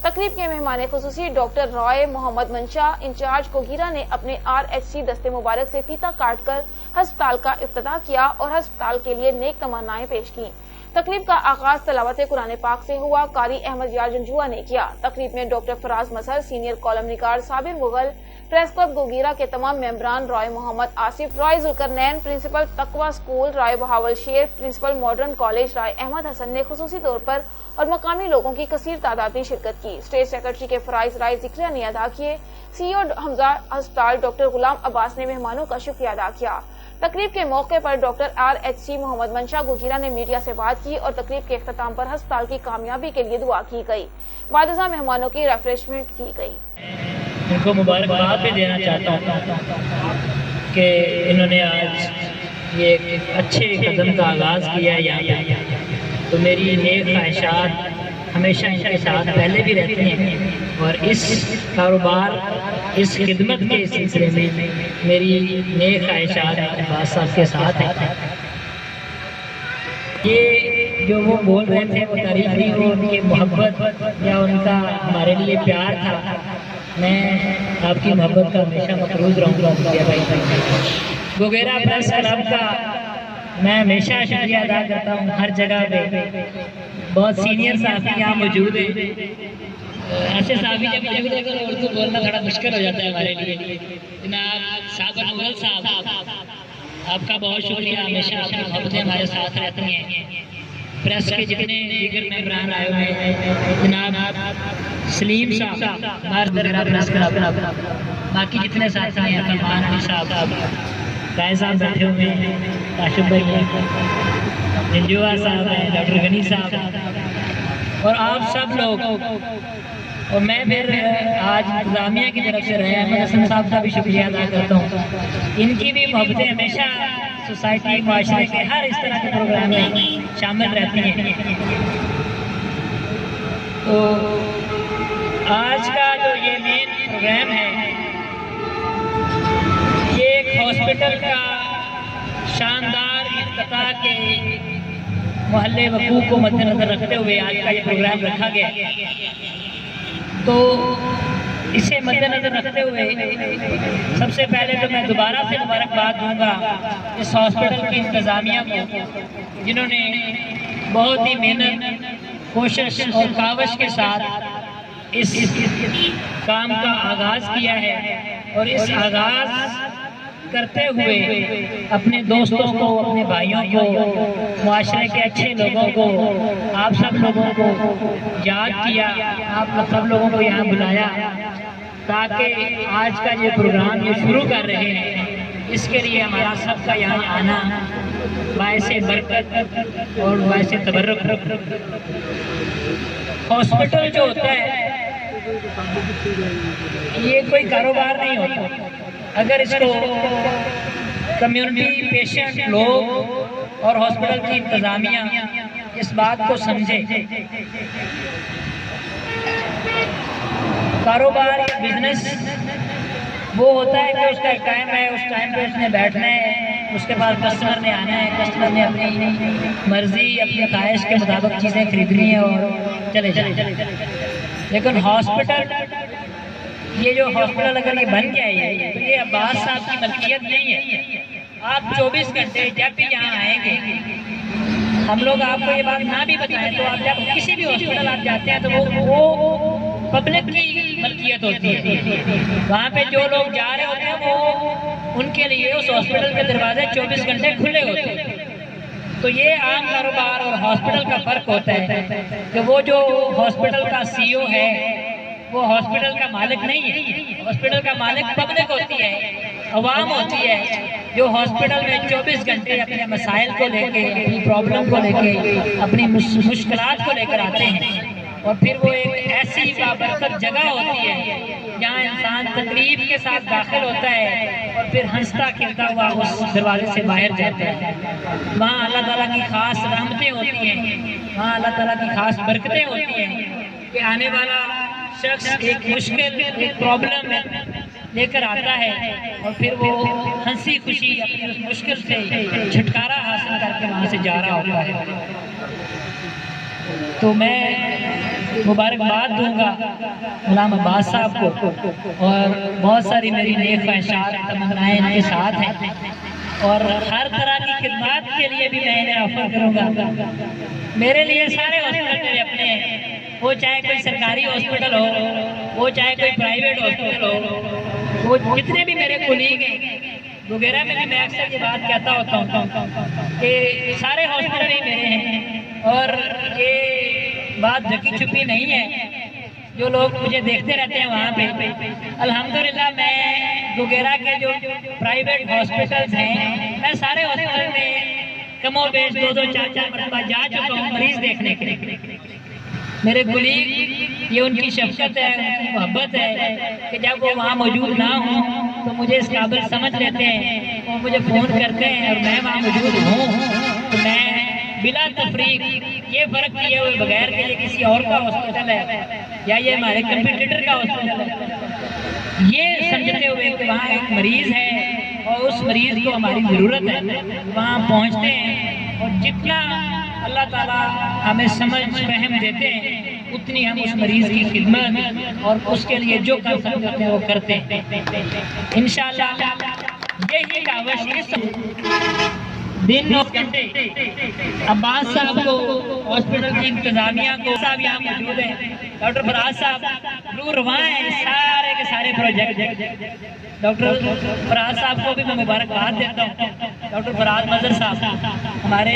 تقریب کے مہمان خصوصی ڈاکٹر رائے محمد منشا انچارج گوگیرا نے اپنے RHC دستے مبارک سے فیتہ کاٹ کر ہسپتال کا افتتاح کیا اور ہسپتال کے لیے نیک تمنائیں پیش کی. تقریب کا آغاز تلاوت قرآن پاک سے ہوا. قاری احمد یار جنجوا نے کیا. تقریب میں ڈاکٹر فراز مظہر، سینئر کالم نگار صابر مغل، پریس کلب گوگیرا کے تمام ممبران، رائے محمد آصف، رائے ذوالقرنین، پرنسپل تقوی اسکول، رائے Bahawal Sher, principal modern college رائے احمد حسن نے خصوصی طور پر اور مقامی لوگوں کی کثیر تعداد میں شرکت کی. اسٹیٹ سیکرٹری کے فرائض رائے ذکریہ نے ادا کیے. CEO حمزہ ہسپتال ڈاکٹر غلام عباس نے مہمانوں کا شکریہ ادا کیا. تقریب کے موقع پر ڈاکٹر RHC محمد منشا گوگیرا نے میڈیا سے بات کی اور تقریب کے اختتام پر ہسپتال کی کامیابی کے لیے دعا کی گئی. بعد ازاں مہمانوں کی ریفریشمنٹ کی گئی. ان کو مبارکباد بھی دینا چاہتا ہوں کہ انہوں نے آج یہ ایک اچھے قدم کا آغاز کیا ہے یہاں پہ. تو میری نیک خواہشات ہمیشہ ان کے ساتھ پہلے بھی رہتی ہیں اور اس کاروبار، اس خدمت کے سلسلے میں میری نیک خواہشات عباس صاحب کے ساتھ ہیں. یہ جو وہ بول رہے تھے وہ تعریف نہیں، وہ ان کی محبت یا ان کا ہمارے لیے پیار تھا. میں آپ کی محبت کا ہمیشہ مقروض رہوں گا. گوگیرا پریس کلب کا میں ہمیشہ شکریہ ادا کرتا ہوں. ہر جگہ پہ بہت سینئر صحافی یہاں موجود ہیں. ایسے صحافی جب موجود ہے تو اردو بولنا تھوڑا مشکل ہو جاتا ہے ہمارے لیے. جناب صابر مغل صاحب، آپ کا بہت شکریہ، ہمیشہ آپ کی محبتیں ہمارے ساتھ رہتی ہیں. پریس کے جتنے دیگر ممبران آئے ہوئے ہیں، جناب سلیم صاحب ہمارے پریس کلب، باقی جتنے ساتھی ہیں، فرمان علی صاحب، قائد صاحب بیٹھے ہوئے ہیں، کاشف بھائی ہیں، رنجوا صاحب ہیں، ڈاکٹر غنی صاحب اور آپ سب لوگ. اور میں پھر آج انتظامیہ کی طرف سے رہے احمد حسن صاحب کا بھی شکریہ ادا کرتا ہوں. ان کی بھی محبتیں ہمیشہ سوسائٹی معاشرے کے ہر اس طرح کے پروگرام میں شامل رہتی ہیں. تو آج کا جو یہ مین پروگرام ہے، یہ ایک ہاسپٹل کا شاندار افتتاح کے محل وقوع کو مد نظر رکھتے ہوئے آج کا یہ پروگرام رکھا گیا. تو اسے مد نظر رکھتے ہوئے سب سے پہلے تو میں دوبارہ سے مبارکباد دوں گا اس ہاسپٹل کی انتظامیہ کو، جنہوں نے بہت ہی محنت، کوشش اور کاوش کے ساتھ اس کام کا آغاز کیا ہے. اور اس آغاز کرتے ہوئے اپنے دوستوں کو، اپنے بھائیوں کو، معاشرے کے اچھے لوگوں کو، آپ سب لوگوں کو یاد کیا، آپ سب لوگوں کو یہاں بلایا تاکہ آج کا یہ پروگرام یہ شروع کر رہے ہیں. اس کے لیے ہمارا سب کا یہاں آنا باعث برکت اور باعث تبرک. ہاسپٹل جو ہوتا ہے یہ کوئی کاروبار نہیں ہوتا. اگر اس کو کمیونٹی، پیشنٹ لوگ اور ہاسپٹل کی انتظامیہ اس بات کو سمجھے، کاروبار یا بزنس وہ ہوتا ہے کہ اس کا ٹائم ہے، اس ٹائم پہ اس نے بیٹھنا ہے، اس کے بعد کسٹمر نے آنا ہے، کسٹمر نے اپنی مرضی، اپنی خواہش کے مطابق چیزیں خریدنی ہیں اور چلے جائیں. لیکن ہاسپٹل، یہ جو ہاسپٹل اگر یہ بن گیا ہے تو یہ عباس صاحب کی ملکیت نہیں ہے. آپ 24 گھنٹے جب بھی یہاں آئیں گے، ہم لوگ آپ کو یہ بات نہ بھی بتائیں تو آپ جب کسی بھی ہاسپٹل آپ جاتے ہیں تو وہ پبلک کی ملکیت ہوتی ہے. وہاں پہ جو لوگ جا رہے ہوتے ہیں وہ ان کے لیے اس ہاسپٹل کے دروازے 24 گھنٹے کھلے ہوتے ہیں. تو یہ عام کاروبار اور ہاسپٹل کا فرق ہوتا ہے کہ وہ جو ہاسپٹل کا سی او ہے وہ ہاسپٹل کا مالک نہیں ہے. ہاسپٹل کا مالک پبلک ہوتی ہے، عوام ہوتی ہے، جو ہاسپٹل میں 24 گھنٹے اپنے مسائل کو لے کے، اپنی پرابلم کو لے کے، اپنی مشکلات کو لے کر آتے ہیں. اور پھر وہ ایک ایسی بابرکت جگہ ہوتی ہے جہاں انسان تقریب کے ساتھ داخل ہوتا ہے اور پھر ہنستا کھیلتا ہوا اس دروازے سے باہر جاتا ہے. وہاں اللہ تعالیٰ کی خاص رحمتیں ہوتی ہیں، وہاں اللہ تعالیٰ کی خاص برکتیں ہوتی ہیں کہ آنے والا شخص ایک مشکل، ایک پرابلم لے کر آتا ہے اور پھر وہ ہنسی خوشی اپنی اس مشکل سے چھٹکارا حاصل کر کے وہاں سے جا رہا ہوتا ہے. تو میں مبارکباد دوں گا غلام عباس صاحب کو، اور بہت ساری میری نیک خواہشات، تمنائیں ان کے ساتھ ہیں، اور ہر طرح کی خدمات کے لیے بھی میں انہیں آفر کروں گا. میرے لیے سارے ہاسپٹل میرے اپنے ہیں، وہ چاہے کوئی سرکاری ہاسپٹل ہو، وہ چاہے کوئی پرائیویٹ ہاسپٹل ہو، وہ جتنے بھی میرے کولیگ ہیں وغیرہ میں بھی میں اکثر یہ بات کہتا ہوتا ہوں کہ سارے ہاسپٹل ہی میرے ہیں. اور یہ بات ڈھکی چھپی نہیں ہے، جو لوگ مجھے دیکھتے رہتے ہیں وہاں پہ، الحمدللہ میں وغیرہ کے جو پرائیویٹ ہاسپٹلز ہیں، میں سارے ہاسپٹل میں کم و بیش 2-2 4-4 مرتبہ جا چکا ہوں مریض دیکھنے کے لیے. میرے کولیگ، یہ ان کی شفقت ہے، ان کی محبت ہے کہ جب وہ وہاں موجود نہ ہوں تو مجھے اس قابل سمجھ لیتے ہیں اور مجھے فون کرتے ہیں، اور میں وہاں موجود ہوں تو میں بلا تفریق، یہ فرق کیے ہوئے بغیر کہ یہ کسی اور کا ہاسپٹل ہے یا یہ ہمارے کمپیٹیٹر کا ہاسپٹل ہے، یہ سمجھتے ہوئے کہ وہاں ایک مریض ہے اور اس مریض کو ہماری ضرورت ہے، وہاں پہنچتے ہیں اور جتنا اللہ تعالیٰ ہمیں سمجھ فہم دیتے ہیں اتنی ہم اس مریض کی خدمت اور اس کے لیے جو کر سکتے ہیں وہ کرتے ہیں. انشاءاللہ یہی کاوش دن اور گھنٹے عباس صاحب کو، ہاسپٹل کی انتظامیہ کو، صاحب یہاں موجود ہیں، ڈاکٹر فراز صاحب روح رواں ہیں، سارے کے سارے सारे प्रोजेक्ट। डॉक्टर फराज साहब को भी मैं मुबारकबाद देता हूँ। डॉक्टर फराज मजर साहब हमारे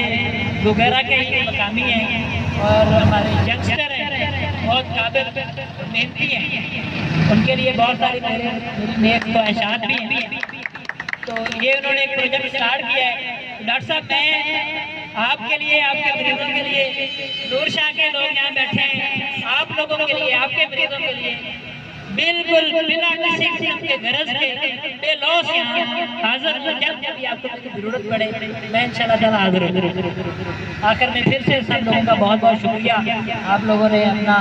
वगैरह के ही मकामी हैं और हमारे यंगस्टर हैं, बहुत काबिल मेहनती हैं, उनके लिए बहुत सारी मेरी नेक ख्वाहिशात भी हैं। तो ये उन्होंने एक प्रोजेक्ट स्टार्ट किया है। डॉक्टर साहब मैं आपके लिए, आपके मरीजों के लिए, नूर शाह के लोग यहाँ बैठे हैं, आप लोगों के लिए, आपके मरीजों के लिए बिल्कुल बिना किसी किस्म के गरज के बेलौस यहाँ हाजिर हूँ। जब भी आपको मेरी ज़रूरत पड़े मैं इंशाल्लाह ताला हाजिर हूँ। आखिर में फिर से सब लोगों का बहुत बहुत शुक्रिया, आप लोगों ने अपना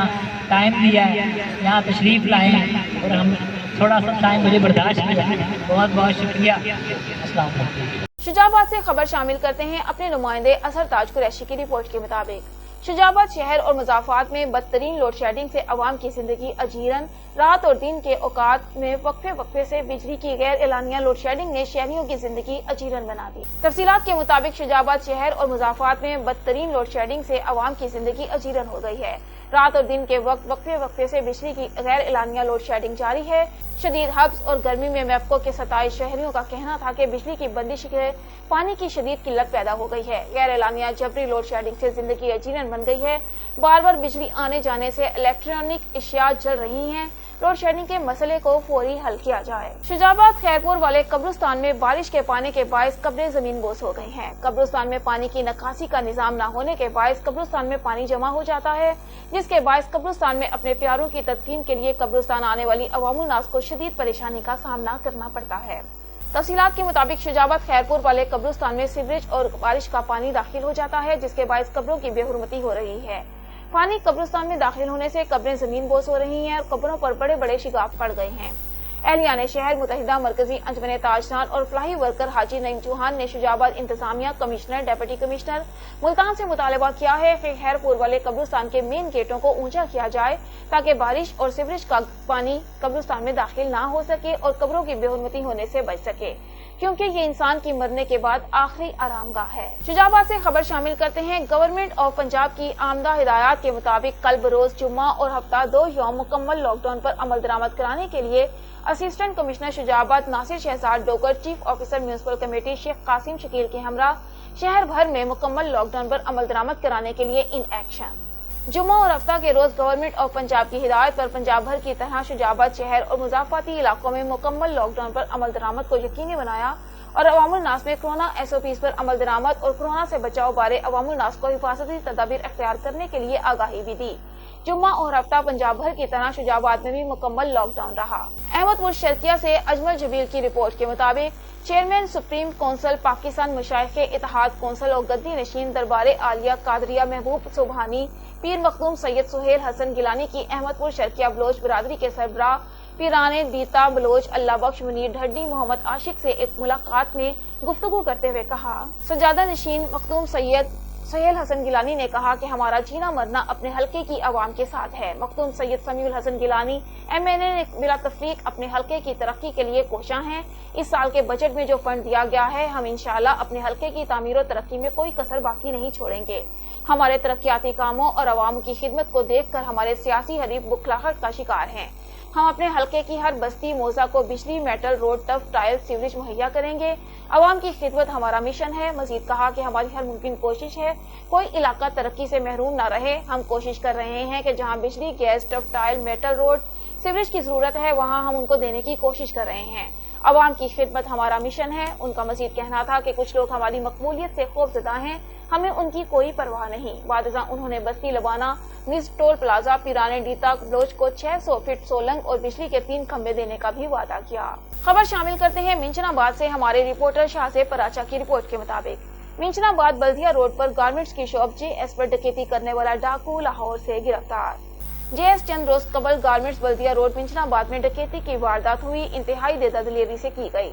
टाइम दिया, यहाँ तशरीफ़ लाए और हम थोड़ा सा टाइम मुझे बर्दाश्त किया, बहुत बहुत शुक्रिया। अस्सलाम वालेकुम। शुजाबाद से खबर शामिल करते हैं अपने नुमाइंदे असर ताज कुरैशी की रिपोर्ट के मुताबिक। शुजाबाद शहर और मुजाफात में बदतरीन लोड शेडिंग से अवाम की जिंदगी अजीरन, रात और दिन के औकात में वक्फे से बिजली की गैर एलानिया लोड शेडिंग ने शहरियों की जिंदगी अजीरन बना दी। तफसीलात के मुताबिक शुजाबाद शहर और मुजाफात में बदतरीन लोड शेडिंग से अवाम की जिंदगी अजीरन हो गई है। रात और दिन के वक्त वक्फे से बिजली की गैर एलानिया लोड शेडिंग जारी है। शदीद हब्स और गर्मी में मैप्को के 27 शहरियों का कहना था कि बिजली की बंदिश से पानी की शदीद किल्लत पैदा हो गई है। गैर एलानिया जबरी लोड शेडिंग से जिंदगी अजीरन बन गई है। बार बार बिजली आने जाने से इलेक्ट्रॉनिक इशिया जल रही हैं। लोड शेडिंग के मसले को फौरी हल किया जाए। शुजाबाद खैरपुर वाले कब्रिस्तान में बारिश के पानी के बायस कब्रें जमीन बोस हो गई हैं। कब्रिस्तान में पानी की निकासी का निजाम न होने के बायस कब्रिस्तान में पानी जमा हो जाता है, जिसके बायस कब्रिस्तान में अपने प्यारों की तदफीन के लिए कब्रिस्तान आने वाली अवामुल नास को शदीद परेशानी का सामना करना पड़ता है। तफसीलात के मुताबिक शुजाबाद खैरपुर वाले कब्रिस्तान में सीवरेज और बारिश का पानी दाखिल हो जाता है, जिसके बायस कब्रों की बेहुरमती हो रही है। पानी कब्रिस्तान में दाखिल होने से कब्रें जमीन बोस हो रही हैं और कब्रों पर बड़े बड़े शिगाफ पड़ गए हैं। एहलियाने शहर, मुतहिदा मरकजी अंजमन ताजदार और फलाही वर्कर हाजी नईम चौहान ने शुजाबाद इंतजामिया, कमिश्नर, डिप्टी कमिश्नर मुल्तान से मुतालबा किया है कि खैरपुर वाले कब्रिस्तान के मेन गेटों को ऊंचा किया जाए ताकि बारिश और सीवरेज का पानी कब्रिस्तान में दाखिल न हो सके और कब्रों की बेहुरमती होने से बच सके, क्योंकि ये इंसान की मरने के बाद आखिरी आरामगाह है। शुजाबाद से खबर शामिल करते हैं। गवर्नमेंट ऑफ पंजाब की आमदा हिदायत के मुताबिक कल बरोज जुम्मा और हफ्ता 2 यौम मुकम्मल लॉकडाउन पर अमल दरामद कराने के लिए assistant commissioner Shujabad Nasir Shahzad Dogar, chief officer municipal committee Sheikh Qasim Shakeel के हमरा शहर भर में मुकम्मल लॉकडाउन पर अमल दरामद कराने के लिए इन एक्शन। जुम्मा और हफ्ता के रोज गवर्नमेंट ऑफ पंजाब की हिदायत पर पंजाब भर की तरह शुजाबाद शहर और मुजाफाती इलाकों में मुकम्मल लॉकडाउन पर अमल दरामद को यकीनी बनाया और अवामुल नास में कोरोना SOPs पर अमल दरामद और कोरोना से बचाव बारे अवामुल नास को हिफाजती तदाबीर अख्तियार करने के लिए आगाही भी दी। जुम्मा और हफ्ता पंजाब भर की तरह शुजाबाद में भी मुकम्मल लॉकडाउन रहा। अहमदपुर शर्किया से अजमल जबील की रिपोर्ट के मुताबिक चेयरमैन सुप्रीम कौंसिल पाकिस्तान मुशाइखे इत्तेहाद कौंसिल और गद्दी नशीन दरबारे आलिया कादरिया महबूब सुबहानी पीर मखदूम सैयद सुहेल हसन गिलानी की अहमदपुर शर्किया बलोच बिरादरी के सरबराह पीराने दीता बलोच अल्लाह बख्श मुनीर ढड्डी मोहम्मद आशिक से एक मुलाकात में गुफ्तगू करते हुए कहा। सजादा नशीन मखदूम सैयद सुहेल हसन गिलानी ने कहा कि हमारा जीना मरना अपने हलके की आवाम के साथ है। मखदूम सैयद समीउल हसन गिलानी MNA ने बिला तफरीक अपने हलके की तरक्की के लिए कोशां हैं। इस साल के बजट में जो फंड दिया गया है, हम इंशाल्लाह अपने हलके की तामीर और तरक्की में कोई कसर बाकी नहीं छोड़ेंगे। हमारे तरक्याती कामों और अवाम की खिदमत को देखकर हमारे सियासी हरीफ बुखलाहट का शिकार हैं। हम अपने हलके की हर बस्ती मोजा को बिजली, metal road, tough tile, sewerage मुहैया करेंगे। अवाम की खिदमत हमारा मिशन है। मजीद कहा कि हमारी हर मुमकिन कोशिश है कोई इलाका तरक्की से महरूम न रहे। हम कोशिश कर रहे हैं कि जहां बिजली, gas, tough tile, metal road, sewerage की जरूरत है वहां हम उनको देने की कोशिश कर रहे हैं। अवाम की खिदमत हमारा मिशन है। उनका मजीद कहना था कि कुछ लोग हमारी मकबूलियत से खौफजदा हैं, हमें उनकी कोई परवाह नहीं। वादजा उन्होंने बस्ती लबाना, निज टोल प्लाजा, पिराने डीता बलोच को 600 फीट सोलंग और बिजली के 3 खंबे देने का भी वादा किया। खबर शामिल करते हैं मिंचनाबाद से हमारे रिपोर्टर शाहजेब पराचा की रिपोर्ट के मुताबिक मिंचनाबाद बल्दिया रोड पर गारमेंट्स की शॉप JS पर डकैती करने वाला डाकू लाहौर से गिरफ्तार। JS चंद रोज कबल गारमेंट्स बल्दिया रोड मिंचनाबाद में डकैती की वारदात हुई, इंतहाई देदा दिलेरी से की गई।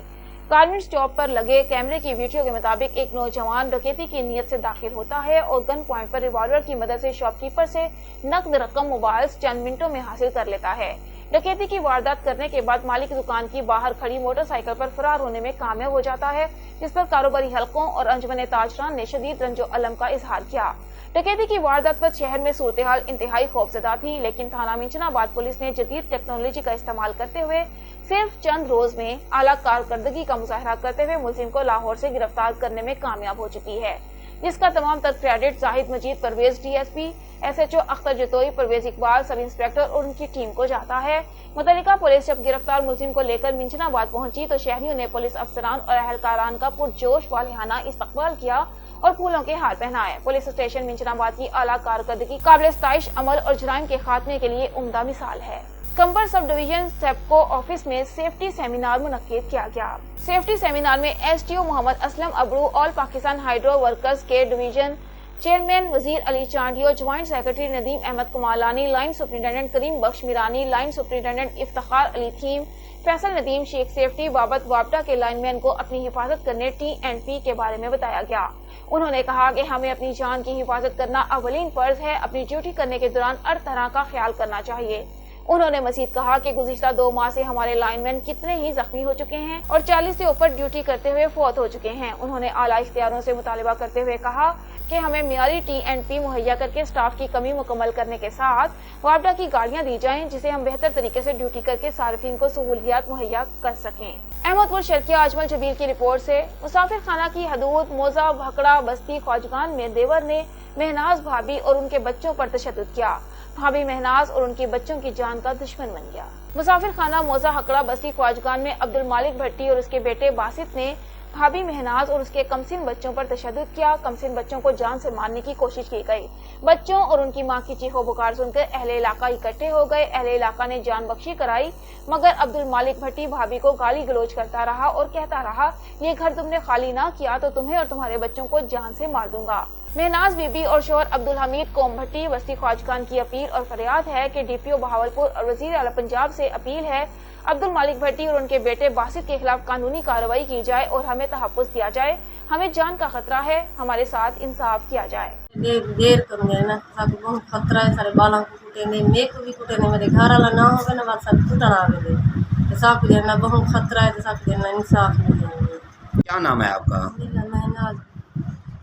गारमेंट्स शॉप पर लगे कैमरे की वीडियो के मुताबिक एक नौजवान डकैती की नीयत से दाखिल होता है और गन पॉइंट पर रिवॉल्वर की मदद से शॉपकीपर से नकद रकम मोबाइल चंद मिनटों में हासिल कर लेता है। डकैती की वारदात करने के बाद मालिक दुकान की बाहर खड़ी मोटरसाइकिल पर फरार होने में कामयाब हो जाता है, जिस पर कारोबारी हलकों और अंजुमन ताजरान ने शदीद रंजो अलम का इजहार किया। डकैती की वारदात पर शहर में सूरत हाल इंतहाई खौफजदा थी, लेकिन थाना मिंचनाबाद पुलिस ने जदीद टेक्नोलॉजी का इस्तेमाल करते हुए सिर्फ चंद रोज में आला कारकर्दगी का मुजाहरा करते हुए मुलजिम को लाहौर से गिरफ्तार करने में कामयाब हो चुकी है, जिसका तमाम तर credit Zahid Majeed, Parvez DSP, SHO Akhtar Jatoi, Parvez Iqbal, sub inspector और उनकी टीम को जाता है। मुतल्लिका पुलिस जब गिरफ्तार मुलजिम को लेकर मिंचनाबाद पहुंची तो शहरियों ने पुलिस अफसरान और अहलकारान का पुरजोश वालिहाना इस्तकबाल किया और फूलों के हार पहनाए। पुलिस स्टेशन मिंचनाबाद की आला कारकर्दगी काबिल सताइश अमल और जुराइम के खात्मे के लिए उम्दा मिसाल है। Kambar sub division SEPCO office में सेफ्टी सेमिनार मुनक्किद किया गया। सेफ्टी सेमिनार में SDO Mohammad Aslam Abro, all Pakistan hydro workers के division chairman Wazir Ali Chandio, joint secretary Nadeem Ahmed Kumalani, line superintendent Karim Bakhsh Mirani, line superintendent Iftikhar Ali Theem, Faisal Nadeem Sheikh safety बाबत वापडा के लाइनमैन को अपनी हिफाजत करने T&P के बारे में बताया गया। उन्होंने कहा कि हमें अपनी जान की हिफाजत करना अवलीन फर्ज है, अपनी ड्यूटी करने के दौरान हर तरह का ख्याल करना चाहिए। उन्होंने मजीद कहा कि गुज़िश्ता 2 माह से हमारे लाइनमैन कितने ही जख्मी हो चुके हैं और 40 से ऊपर ड्यूटी करते हुए फौत हो चुके हैं। उन्होंने आला इख्तियारों से मुतालिबा करते हुए कहा कि हमें मियारी T&P मुहैया करके स्टाफ की कमी मुकम्मल करने के साथ वापडा की गाड़ियां दी जाएं, जिसे हम बेहतर तरीके से ड्यूटी करके सार्फिन को सहूलियात मुहैया कर सकें। अहमदपुर शर्किया अजमल जबील की रिपोर्ट से मुसाफिर खाना की हदूद मोजा भकड़ा बस्ती ख्वाजगान में देवर ने महनाज भाभी और उनके बच्चों पर तशद्दुद किया। भाभी महनाज और उनके बच्चों की जान का दुश्मन बन गया। मुसाफिर खाना मोजा हकड़ा बस्ती ख्वाजगान में अब्दुल मालिक भट्टी और उसके बेटे बासित ने भाभी महनाज और उसके कमसिन बच्चों पर तशद्दुद किया। कमसिन बच्चों को जान से मारने की कोशिश की गई। बच्चों और उनकी मां की चीखों पुकार सुनकर अहले इलाका इकट्ठे हो गए। अहले इलाका ने जान बख्शी कराई, मगर अब्दुल मालिक भट्टी भाभी को गाली गलौज करता रहा और कहता रहा, ये घर तुमने खाली ना किया तो तुम्हें और तुम्हारे बच्चों को जान से मार दूंगा। महनाज बीबी और शोहर अब्दुल हमीद कोम भट्टी बस्ती ख्वाजगान की अपील और फरियाद है कि DPO बहावलपुर और वजीर आला पंजाब से अपील है अब्दुल मालिक भट्टी और उनके बेटे बासित के खिलाफ कानूनी कार्रवाई की जाए और हमें तहफ़्फ़ुज़ दिया जाए। हमें जान का खतरा है, हमारे साथ इंसाफ किया जाए। देर करूँगे ना, बहुत खतरा है, सारे बालों को कूटेंगे, मेरे को भी कूटेंगे, मेरे घर वाला ना होगा ना बात सब कूटना आवे सब देना बहुत खतरा है, सब देना इंसाफ नहीं। क्या नाम है आपका? महनाज।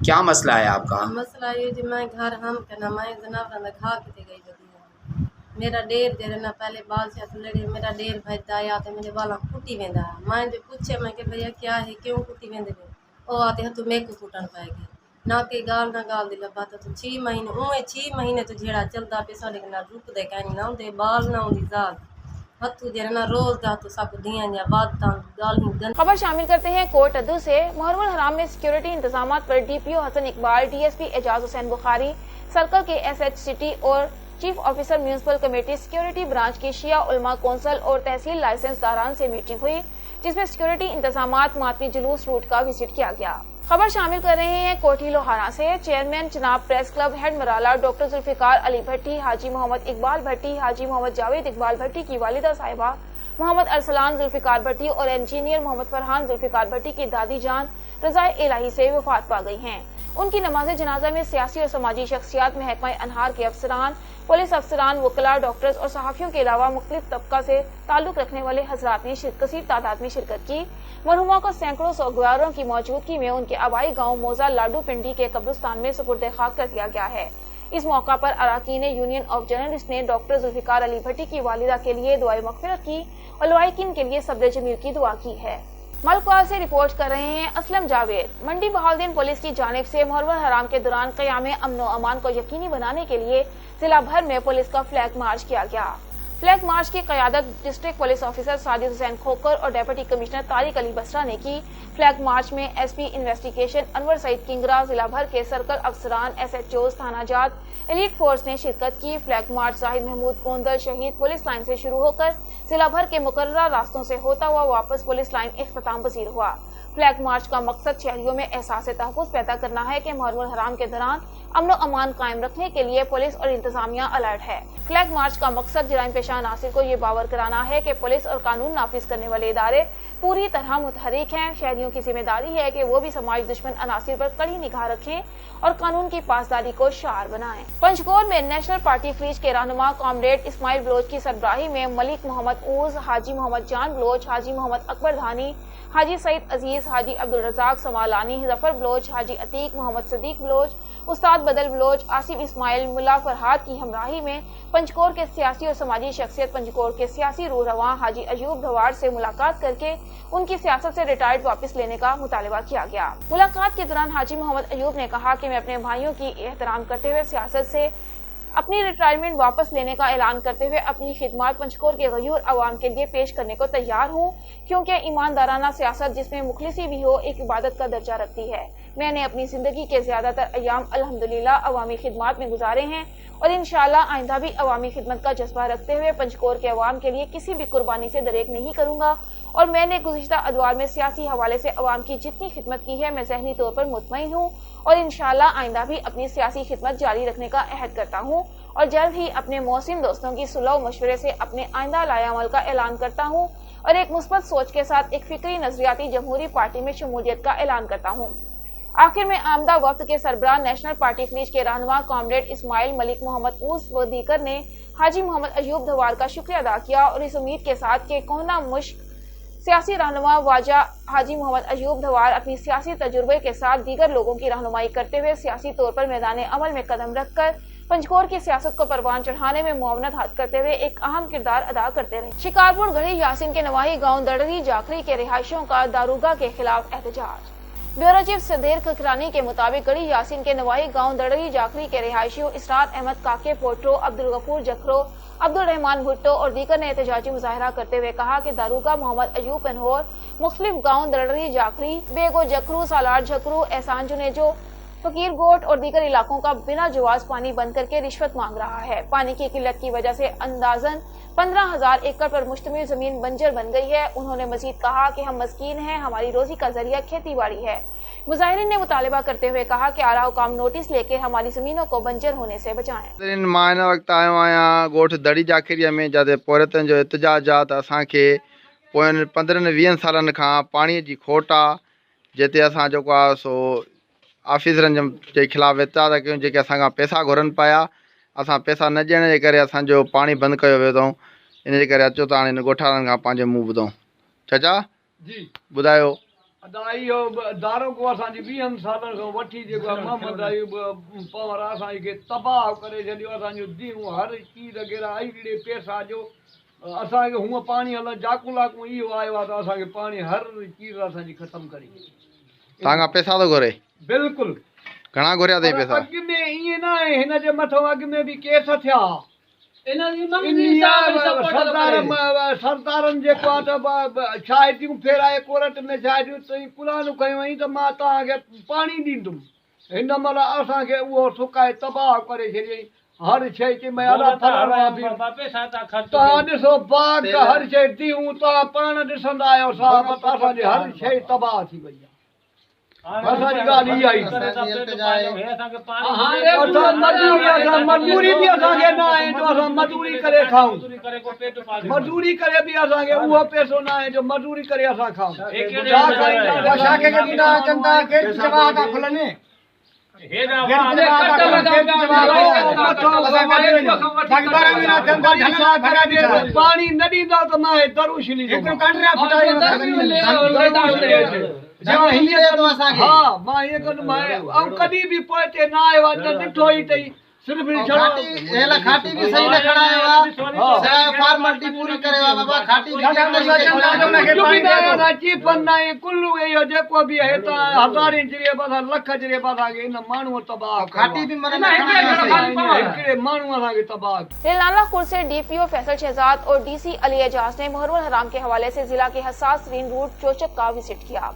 क्या मसला है आपका? मसला ये जो मैं घर हम कहना मैं जनाब रंदा खा के गई बदी मेरा डेर दे ना पहले बाल से तो लड़े मेरा डेर भजदा या तो मेरे बाला कुटी वेंदा मैं जो पूछे मैं कि भैया क्या है क्यों कुटी वेंदे ओ आते हैं तो मैं को कुटन पाएगी ना के गाल ना गाल दी लबा तो 6 महीने उए 6 महीने तो झेड़ा चलता पे साडे ना रुक दे कहनी ना दे बाल ना उदी जात हत्तू दे ना रोज दा तो सब दियां या बात गाल ही गन। खबर शामिल करते हैं कोट अद्दू से। मुहर्रम हराम में सिक्योरिटी इंतजामात पर DPO Hasan Iqbal, DSP Ejaz Hussain Bukhari, circle के SH सिटी और chief officer municipal committee security branch की शिया उलमा कौंसल और तहसील लाइसेंस दारान से मीटिंग हुई, जिसमें सिक्योरिटी इंतजामात मातमी जुलूस रूट का विजिट किया गया। खबर शामिल कर रहे हैं कोठी लोहाना से। चेयरमैन जनाब press club Head Marala doctor Zulfiqar Ali Bhatti, Haji Mohammad Iqbal Bhatti, Haji Mohammad Javed Iqbal Bhatti की वालिदा साहिबा मोहम्मद अरसलान जुल्फिकार भट्टी और इंजीनियर मोहम्मद फरहान जुल्फिकार भट्टी की दादी जान रज़ाए इलाही से वफात पा गई हैं। उनकी नमाज जनाजा में सियासी और समाजी शख्सियात, महकमा अनहार के अफसरान, पुलिस अफसरान, वकला, डॉक्टर्स और सहाफियों के अलावा मुख्तलिफ तबका से ताल्लुक रखने वाले हजरात ने कसीर तादाद में शिरकत की। मरहुमा को सैकड़ों सौगवारों की मौजूदगी में उनके आबाई गांव मोजा लाडू पिंडी के कब्रिस्तान में सुपुर्द खाक कर दिया गया है। इस मौका पर अराकीन यूनियन ऑफ जर्नलिस्ट ने डॉक्टर जुल्फिकार अली भट्टी की वालिदा के लिए दुआए मग़फ़िरत की और लवाइकिन के लिए सब्र जमील की दुआ की है। मलकवाल से रिपोर्ट कर रहे हैं असलम जावेद। मंडी बहाउद्दीन पुलिस की जानिब से मुहर्रम हराम के दौरान क़याम अमन व अमान को यकीनी बनाने के लिए जिला भर में पुलिस का फ्लैग मार्च किया गया। फ्लैग मार्च की क़यादत district police officer Sajid Hussain Khokhar और डेप्यूटी कमिश्नर तारिक अली बसरा ने की। फ्लैग मार्च में SP इन्वेस्टिगेशन अनवर सईद किंगरा, जिला भर के सर्कल अफसरान, SHOs, थानाजात, एलीट फोर्स ने शिरकत की। फ्लैग मार्च जाहिद महमूद गोंदल शहीद पुलिस लाइन से शुरू होकर जिला भर के मुकर्ररा रास्तों से होता हुआ वापस पुलिस लाइन इख्तिताम पसीर हुआ। फ्लैग मार्च का मकसद शहरियों में एहसास तहफ़्फ़ुज़ पैदा करना है कि मुहर्रम हराम के दौरान अमन व अमान कायम रखने के लिए पुलिस और इंतजामिया अलर्ट है। फ्लैग मार्च का मकसद जराइम पेशा अनासिर को ये बावर कराना है कि पुलिस और कानून नाफिज करने वाले इदारे पूरी तरह मुतहरिक हैं। शहरियों की जिम्मेदारी है कि वो भी समाज दुश्मन अनासिर पर कड़ी निगाह रखें और कानून की पासदारी को शार बनाएं। पंचगोल में नेशनल पार्टी फ्रीज के रहनुमा कॉमरेड इस्माइल बलोच की सरबराही में मलिक मोहम्मद ऊज, हाजी मोहम्मद जान बलोच, हाजी मोहम्मद अकबर धानी, हाजी सईद अजीज, हाजी अब्दुल रजाक समालानी, जफर बलोच, हाजी अतीक, मोहम्मद सदीक बलोच, उस्ताद बदल बलोच, आसिफ इस्माइल, मुल्ला फरहाद की हमराही में पंचकोर के सियासी और समाजी शख्सियत पंचकोर के सियासी रूहरवां हाजी अयूब धवाड़ से मुलाकात करके उनकी सियासत से रिटायर्ड वापस लेने का मुतालबा किया गया। मुलाकात के दौरान हाजी मोहम्मद अयूब ने कहा कि मैं अपने भाइयों की एहतराम करते हुए सियासत से अपनी रिटायरमेंट वापस लेने का ऐलान करते हुए अपनी खिदमत पंचकोर के गयूर अवाम के लिए पेश करने को तैयार हूँ, क्योंकि ईमानदाराना सियासत जिसमें मुखलिसी भी हो एक इबादत का दर्जा रखती है। मैंने अपनी जिंदगी के ज्यादातर अयाम अल्हम्दुलिल्लाह अवामी खिदमत में गुजारे हैं और इंशाअल्लाह आइंदा भी अवामी खिदमत का जज्बा रखते हुए पंचकोर के अवाम के लिए किसी भी कुर्बानी से दरेक नहीं करूंगा और मैंने गुज़िश्ता अदवार में सियासी हवाले से अवाम की जितनी खिदमत की है मैं ज़हनी तौर पर मुतमईन हूँ और इंशाअल्लाह आइंदा भी अपनी सियासी खिदमत जारी रखने का अहद करता हूँ और जल्द ही अपने मौसिम दोस्तों की सुलह मशवरे से अपने आइंदा लायामल का ऐलान करता हूँ और एक मुस्बत सोच के साथ एक फिक्री नजरियाती जमहूरी पार्टी में शमूलियत का ऐलान करता हूँ। आखिर में आमदा वक्त के सरबराह नेशनल पार्टी खलीज के रहनुमा कॉमरेड इस्माइल मलिक मोहम्मद ऊस व दीकर ने हाजी मोहम्मद अयूब धवाड़ का शुक्रिया अदा किया और इस उम्मीद के साथ कि कोहना मुश्क सियासी रहनुमा वाजा हाजी मोहम्मद अयूब धवाड़ अपनी सियासी तजुर्बे के साथ दीगर लोगों की रहनुमाई करते हुए सियासी तौर पर मैदान अमल में कदम रखकर पंचकोर की सियासत को परवान चढ़ाने में मुआवनत हाथ करते हुए एक अहम किरदार अदा करते रहे। शिकारपुर गढ़ी यासीन के नवाही गांव दड़री जाखरी के रिहायशियों का दारोगा के खिलाफ एहतजाज। ब्यूरो चीफ सदेर ककरानी के मुताबिक गढ़ी यासीन के नवाही गांव दड़री जाखरी के रिहायशियों इसरार अहमद काके पोट्रो, अब्दुल गफूर जखरो, अब्दुल रहमान भुट्टो और दीगर ने एहतजाजी मुजाहरा करते हुए कहा कि दारोगा मोहम्मद अयूब पेनहोर मुख्तलिफ गाँव दड़री जाखरी, बेगो जखरू, सालार झकरू, एहसान जुनेजो, फकीर गोट और दीगर इलाकों का बिना जवाज पानी बंद करके रिश्वत मांग रहा है। पानी की किल्लत की वजह से अंदाजन 15,000 एकड़ पर मुश्तमिल जमीन बंजर बन गई है। उन्होंने मजीद कहा कि हम मस्कीन हैं, हमारी रोजी का जरिया खेती बाड़ी है। मुजाहिरीन ने मुतालबा करते हुए कहा कि आला हुकाम नोटिस लेकर हमारी जमीनों को बंजर होने से बचाएं। मां इन वक्त आयो आहियां गोठ दड़ी जाखिरीअ में जिते पौरतनि जो एहतजाजात असांखे पोयनि 15-20 सालनि खां पाणीअ जी खोट आहे, जिते असां जेको आहे सो ऑफिसरनि जे खिलाफ़ एतराज़ कयूं जेके असांखां पैसा घुरनि पिया। असां पैसा न ॾियण जे करे असांजो पाणी बंदि कयो वियो अथऊं। इन जे करे अचो त हाणे हिन ॻोठाणनि खां पंहिंजो मुंहुं ॿुधूं। चाचा जी ॿुधायो। इहो दारोगो असांजी 20 सालनि खां वठी जेको आहे मोहम्मद अयूब पवर असांखे तबाह करे छॾियो। असांजो धीअरूं हर चीज़ वग़ैरह अहिड़े पैसा जो असांखे हूअं पाणी हल जाकू लाकू इहो आयो आहे त असांखे पाणी हर चीज़ असांजी ख़तमु करे तव्हांखां पैसा थो घुरे? बिल्कुलु। घणा घुरिया अथई पैसा? अॻु में ईअं न आहे, हिन जे मथां अॻु में बि केस थिया। सरदारनि जेको आहे त शायदियूं फेराए कोर्ट में शायदियूं पुराणियूं कयूं आहिनि त मां तव्हांखे पाणी ॾींदुमि। हिन महिल असांखे उहो सुकाए तबाह करे छॾियईं। हर शइ चई मैं तव्हां ॾिसो बाग हर शइ थियूं तव्हां पाण ॾिसंदा आहियो साहब, असांजी हर शइ तबाह थी वई आहे। असांजी ॻाल्हि इहा ई मजबूरी बि असांखे न आहे जो असां मजदूरी करे खाऊं। मजदूरी करे बि असांखे उहो पैसो न आहे जो मजदूरी करे असां खाऊं। पाणी न ॾींदा त मां दरूशली हाँ मां ईअं कंदुमि ऐं कॾहिं बि पोइ ते न आयो आहे त ॾिठो ई अथई। सिर्फ़ खाटी भी सही न खणायो आहे, फॉर्मेलिटी पूरी करियो आहे बाबा। खाटी कुल्लू इहो जेको बि आहे त हज़ारे जरिए बि लख जरिए बि असांखे इन माण्हूअ तबाह खाटी भी हिकिड़े माण्हू असांखे तबाह। रेलाला खुर से डीपीओ फैसल शहजाद और डीसी अली एजाज ने मुहर्रम हराम के हवाले से जिला के हसास तरीन रूट चोचक का विजिट किया।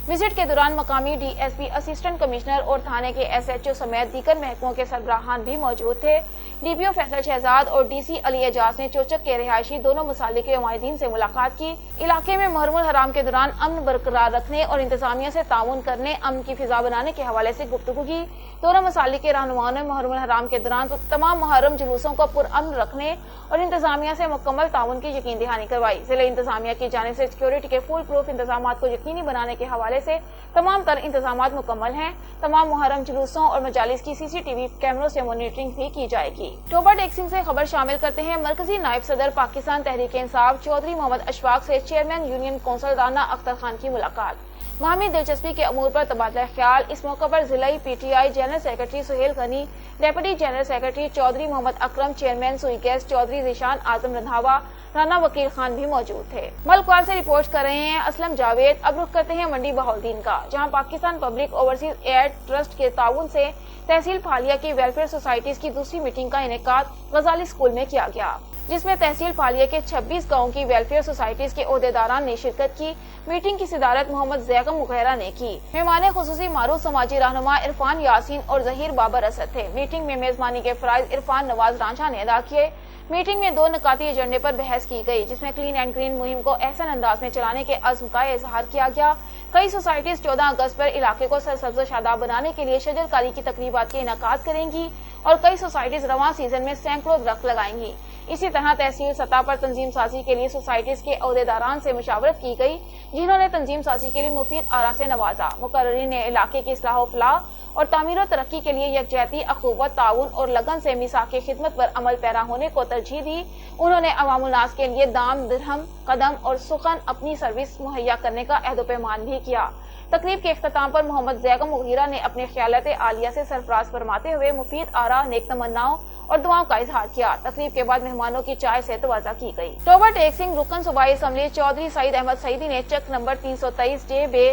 विजिट के दौरान मकामी डीएसपी, असिस्टेंट कमिश्नर और थाने के एसएचओ समेत दीगर महकमों के सरबराहान भी मौजूद थे। डीपीओ फैसल शहजाद और डीसी अली एजाज ने चोचक के रिहायशी दोनों मसालिक के नुमाइंदीन से मुलाकात की। इलाके में मुहर्रम हराम के दौरान अमन बरकरार रखने और इंतजामिया से ताउन करने, अमन की फिजा बनाने के हवाले से गुफ्तगू की। दोनों मसालिक के रहनुमाओं ने मुहर्रम हराम के दौरान तमाम मुहर्रम जुलूसों को पुरअमन रखने और इंतजामिया से मुकम्मल ताउन की यकीन दहानी करवाई। जिला इंतजामिया की जानिब से सिक्योरिटी के फुल प्रूफ इंतजाम को यकीनी बनाने के हवाले से तमाम तर इंतजाम मुकम्मल हैं। तमाम मुहर्रम जुलूसों और मजालिस की सीसीटीवी कैमरों से मॉनिटरिंग भी की जाएगी। टोबा टेक्सिंग से खबर शामिल करते हैं। मरकजी नायब सदर पाकिस्तान तहरीक इंसाफ चौधरी मोहम्मद अशफाक से chairman union council Rana Akhtar Khan की मुलाकात। बाहमी दिलचस्पी के अमूर पर तबादला ख्याल। इस मौके पर जिलाई PTI general secretary Sohail Ghani, deputy general secretary Chaudhry Mohammad Akram, chairman Sui gas Chaudhry Zeeshan Azam Randhawa, Rana Wakil Khan भी मौजूद थे। मलकवाल से रिपोर्ट कर रहे हैं असलम जावेद। अब रुख करते हैं मंडी बहाउद्दीन का, जहां Pakistan public overseas aid trust के ताउन से तहसील फालिया की वेलफेयर सोसाइटीज की दूसरी मीटिंग का इनेकाद गजाली स्कूल में किया गया, जिसमें तहसील फालिया के 26 गाँव की वेलफेयर सोसाइटीज के ओहदेदारान ने शिरकत की। मीटिंग की सदारत मोहम्मद ज़ैगम मुगैरा ने की। मेहमान खुसूसी मारूफ समाजी रहनुमा इरफान यासीन और जहीर बाबर असद थे। मीटिंग में मेजबानी के फराइज इरफान नवाज रांझा ने अदा किए। मीटिंग में 2 निकाती एजेंडे पर बहस की गई, जिसमें क्लीन एंड ग्रीन मुहिम को एहसन अंदाज में चलाने के अज़्म का इजहार किया गया। कई सोसाइटीज 14 अगस्त पर इलाके को सरसब्ज शादाब बनाने के लिए शजरकारी की तकरीबात के इनेकाद करेंगी और कई सोसाइटीज रवां सीजन में सैकड़ों दरख्त लगाएंगी। इसी तरह तहसील सतह पर तंजीम साजी के लिए सोसाइटीज के ओहदेदारान से मुशावरत की गई, जिन्होंने तंजीम साजी के लिए मुफीद आरा से नवाजा। मुकर्ररीन ने इलाके की इस्लाह फलाह और तामीर और तरक्की के लिए यकजहती, अखुवत, ताउन और लगन से मिसाक़ खिदमत पर अमल पैरा होने को तरजीह दी। उन्होंने अवामुल नास के लिए दाम, दिरहम, कदम और सुखन अपनी सर्विस मुहैया करने का अहद पैमान भी किया। तकरीब के इख्तिताम पर मोहम्मद ज़ैगम मुगीरा ने अपने ख्यालात आलिया से सरफराज फरमाते हुए मुफीद आरा, नेक तमन्नाओं और दुआओं का इजहार किया। तकरीब के बाद मेहमानों की चाय से तवाज़ा की गई। टोबर टेक सिंह रुकन सूबाई असम्बली चौधरी सईद अहमद सईदी ने चक नंबर 323 JB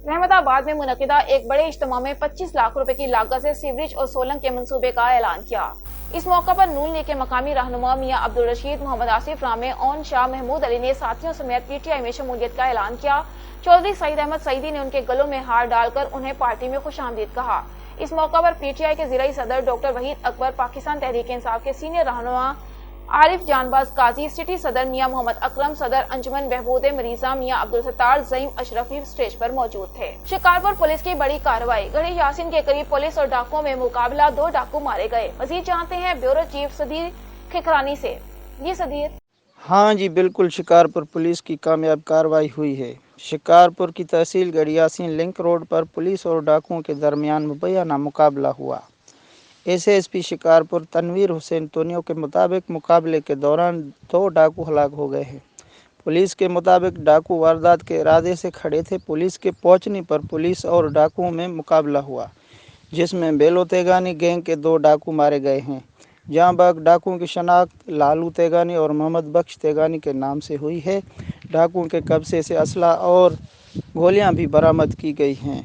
रहमताबाद में मुनक़िदा एक बड़े इज्तिमा में 25 लाख रुपए की लागत से सीवरेज और सोलंग के मंसूबे का ऐलान किया। इस मौके पर नून लीग के मकामी रहनुमा मियां अब्दुल रशीद, मोहम्मद आसिफ रामे, ओन शाह, महमूद अली ने साथियों समेत PTI में शमूलियत का ऐलान किया। चौधरी सईद अहमद सईदी ने उनके गलों में हार डालकर उन्हें पार्टी में खुशामदीद कहा। इस मौके पर PTI के ज़िलाई सदर डॉक्टर वहीद अकबर, पाकिस्तान तहरीक इंसाफ के सीनियर रहनुमा आरिफ जानबाज काजी, सिटी सदर मियां मोहम्मद अकरम, सदर अंजुमन बहबूद मरीजा मियां अब्दुल सत्तार, ज़ईम अशरफी स्टेज पर मौजूद थे। शिकारपुर पुलिस की बड़ी कार्रवाई। गढ़ी यासीन के करीब पुलिस और डाकुओं में मुकाबला, 2 डाकू मारे गए। मजीद जानते हैं ब्यूरो चीफ सदीर खिकरानी से। ये सदीर। हाँ जी बिल्कुल, शिकारपुर पुलिस की कामयाब कार्रवाई हुई है। शिकारपुर की तहसील गढ़ी यासीन लिंक रोड पर पुलिस और डाकुओं के दरमियान मुबैना मुकाबला हुआ। SSP शिकारपुर तनवीर हुसैन तोनियो के मुताबिक मुकाबले के दौरान 2 डाकू हलाक हो गए हैं। पुलिस के मुताबिक डाकू वारदात के इरादे से खड़े थे। पुलिस के पहुंचने पर पुलिस और डाकुओं में मुकाबला हुआ, जिसमें बेलो तेगानी गैंग के 2 डाकू मारे गए हैं। जहां बाग डाकुओं की शनाख्त लालू तेगानी और मोहम्मद बख्श तेगानी के नाम से हुई है। डाकुओं के कब्जे से असला और गोलियां भी बरामद की गई हैं।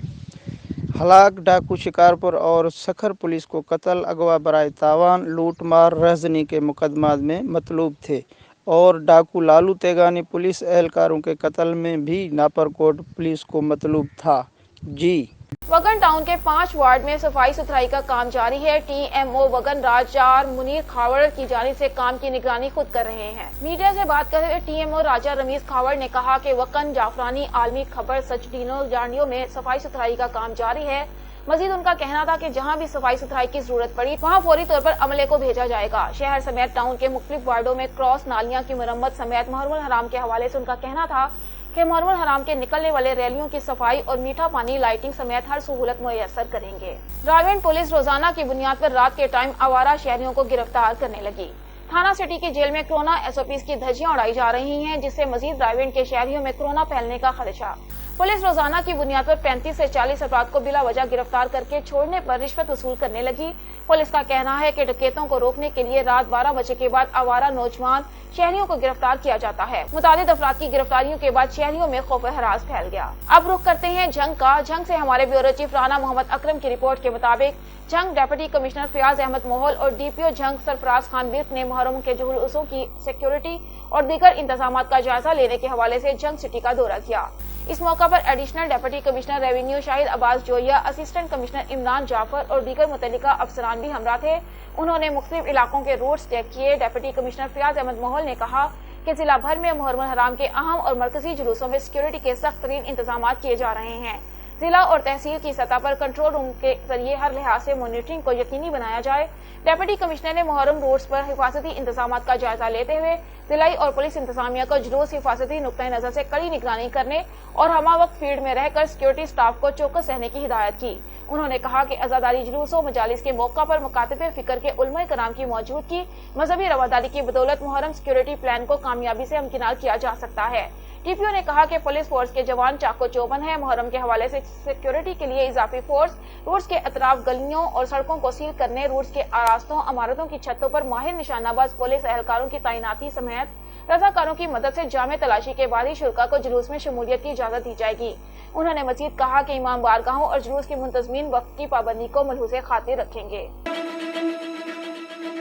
हलाक डाकू शिकारपुर और सखर पुलिस को कत्ल, अगवा बराए तावान, लूट मार, रहजनी के मुकदमात में मतलूब थे और डाकू लालू तेगानी पुलिस एहलकारों के कत्ल में भी नापरकोट पुलिस को मतलूब था। जी। वगन टाउन के 5 वार्ड में सफाई सुथराई का काम जारी है। TMO वगन राजार मुनीर खावड़ की जानिब से काम की निगरानी खुद कर रहे हैं। मीडिया से बात करते हुए TMO राजा रमीज खावड़ ने कहा कि वकन, जाफरानी, आलमी खबर, सचडीनो, जांडियों में सफाई सुथराई का काम जारी है। मजीद उनका कहना था कि जहां भी सफाई सुथराई की जरूरत पड़ी वहां फौरी तौर पर अमले को भेजा जाएगा। शहर समेत टाउन के मुख्तलिफ वार्डों में क्रॉस नालियां की मरम्मत समेत मुहर्रमुल हराम के हवाले से उनका कहना था कि मुहर्रमुल हराम के निकलने वाले रैलियों की सफाई और मीठा पानी, लाइटिंग समेत हर सहूलत मुयस्सर करेंगे। रायगढ़ पुलिस रोजाना की बुनियाद पर रात के टाइम आवारा शहरियों को गिरफ्तार करने लगी। थाना सिटी की जेल में कोरोना SOPs की धज्जियां उड़ाई जा रही हैं, जिससे मजीद रायगढ़ के शहरियों में कोरोना फैलने का खदशा। पुलिस रोजाना की बुनियाद पर 35 से 40 अफराद को बिला वजह गिरफ्तार करके छोड़ने पर रिश्वत वसूल करने लगी। पुलिस का कहना है कि डकैतों को रोकने के लिए रात 12 बजे के बाद आवारा नौजवान शहरियों को गिरफ्तार किया जाता है। मुतादिद अफराद की गिरफ्तारियों के बाद शहरियों में खौफ हरास फैल गया। अब रुख करते हैं जंग का। जंग से हमारे ब्यूरो चीफ राना मोहम्मद अकरम की रिपोर्ट के मुताबिक जंग डिप्टी कमिश्नर फयाज अहमद मोहल और DPO जंग सरफराज खान बिर्क ने मुहर्रम के जुलूसों की सिक्योरिटी और दीगर इंतजाम का जायजा लेने के हवाले से जंग सिटी का दौरा किया। इस मौका पर additional deputy commissioner revenue Shahid Abbas Joya, assistant commissioner Imran Jafar और दीगर मुतल्लिका अफसरान भी हमरा थे। उन्होंने मुख्तलिफ इलाकों के रूट्स चेक किए। डिप्टी कमिश्नर फयाज अहमद मोहल ने कहा कि जिला भर में मुहर्रम हराम के अहम और मरकजी जुलूसों में सिक्योरिटी के सख्त तरीन इंतजाम किए जा रहे हैं। जिला और तहसील की सतह पर कंट्रोल रूम के जरिए हर लिहाज से मॉनिटरिंग को यकीनी बनाया जाए। डिप्टी कमिश्नर ने मुहर्रम रोड्स पर हिफाजती इंतजाम का जायजा लेते हुए जिलाई और पुलिस इंतजामिया को जुलूस हिफाजती नुक्ता नजर से कड़ी निगरानी करने और हमा वक्त फील्ड में रहकर सिक्योरिटी स्टाफ को चौकस रहने की हिदायत की। انہوں نے کہا کہ عزاداری جلوس و مجالس کے موقع پر مکاتب فکر کے علماء کرام کی موجودگی مذہبی رواداری کی بدولت محرم سیکیورٹی پلان کو کامیابی سے ہمکنار کیا جا سکتا ہے۔ ٹی پی او نے کہا کہ پولیس فورس کے جوان چاقو چوبند ہیں۔ محرم کے حوالے سے سیکیورٹی کے لیے اضافی فورس روڈز کے اطراف گلیوں اور سڑکوں کو سیل کرنے، روڈز کے آراستوں، عمارتوں کی چھتوں پر ماہر نشانہ باز پولیس اہلکاروں کی تعیناتی سمیت رضاکاروں کی مدد سے جامع تلاشی کے بعد ہی شرکاء کو جلوس میں شمولیت کی اجازت دی جائے گی۔ انہوں نے مزید کہا کہ امام بارگاہوں اور جلوس کے منتظمین وقت کی پابندی کو ملحوظ خاطر رکھیں گے۔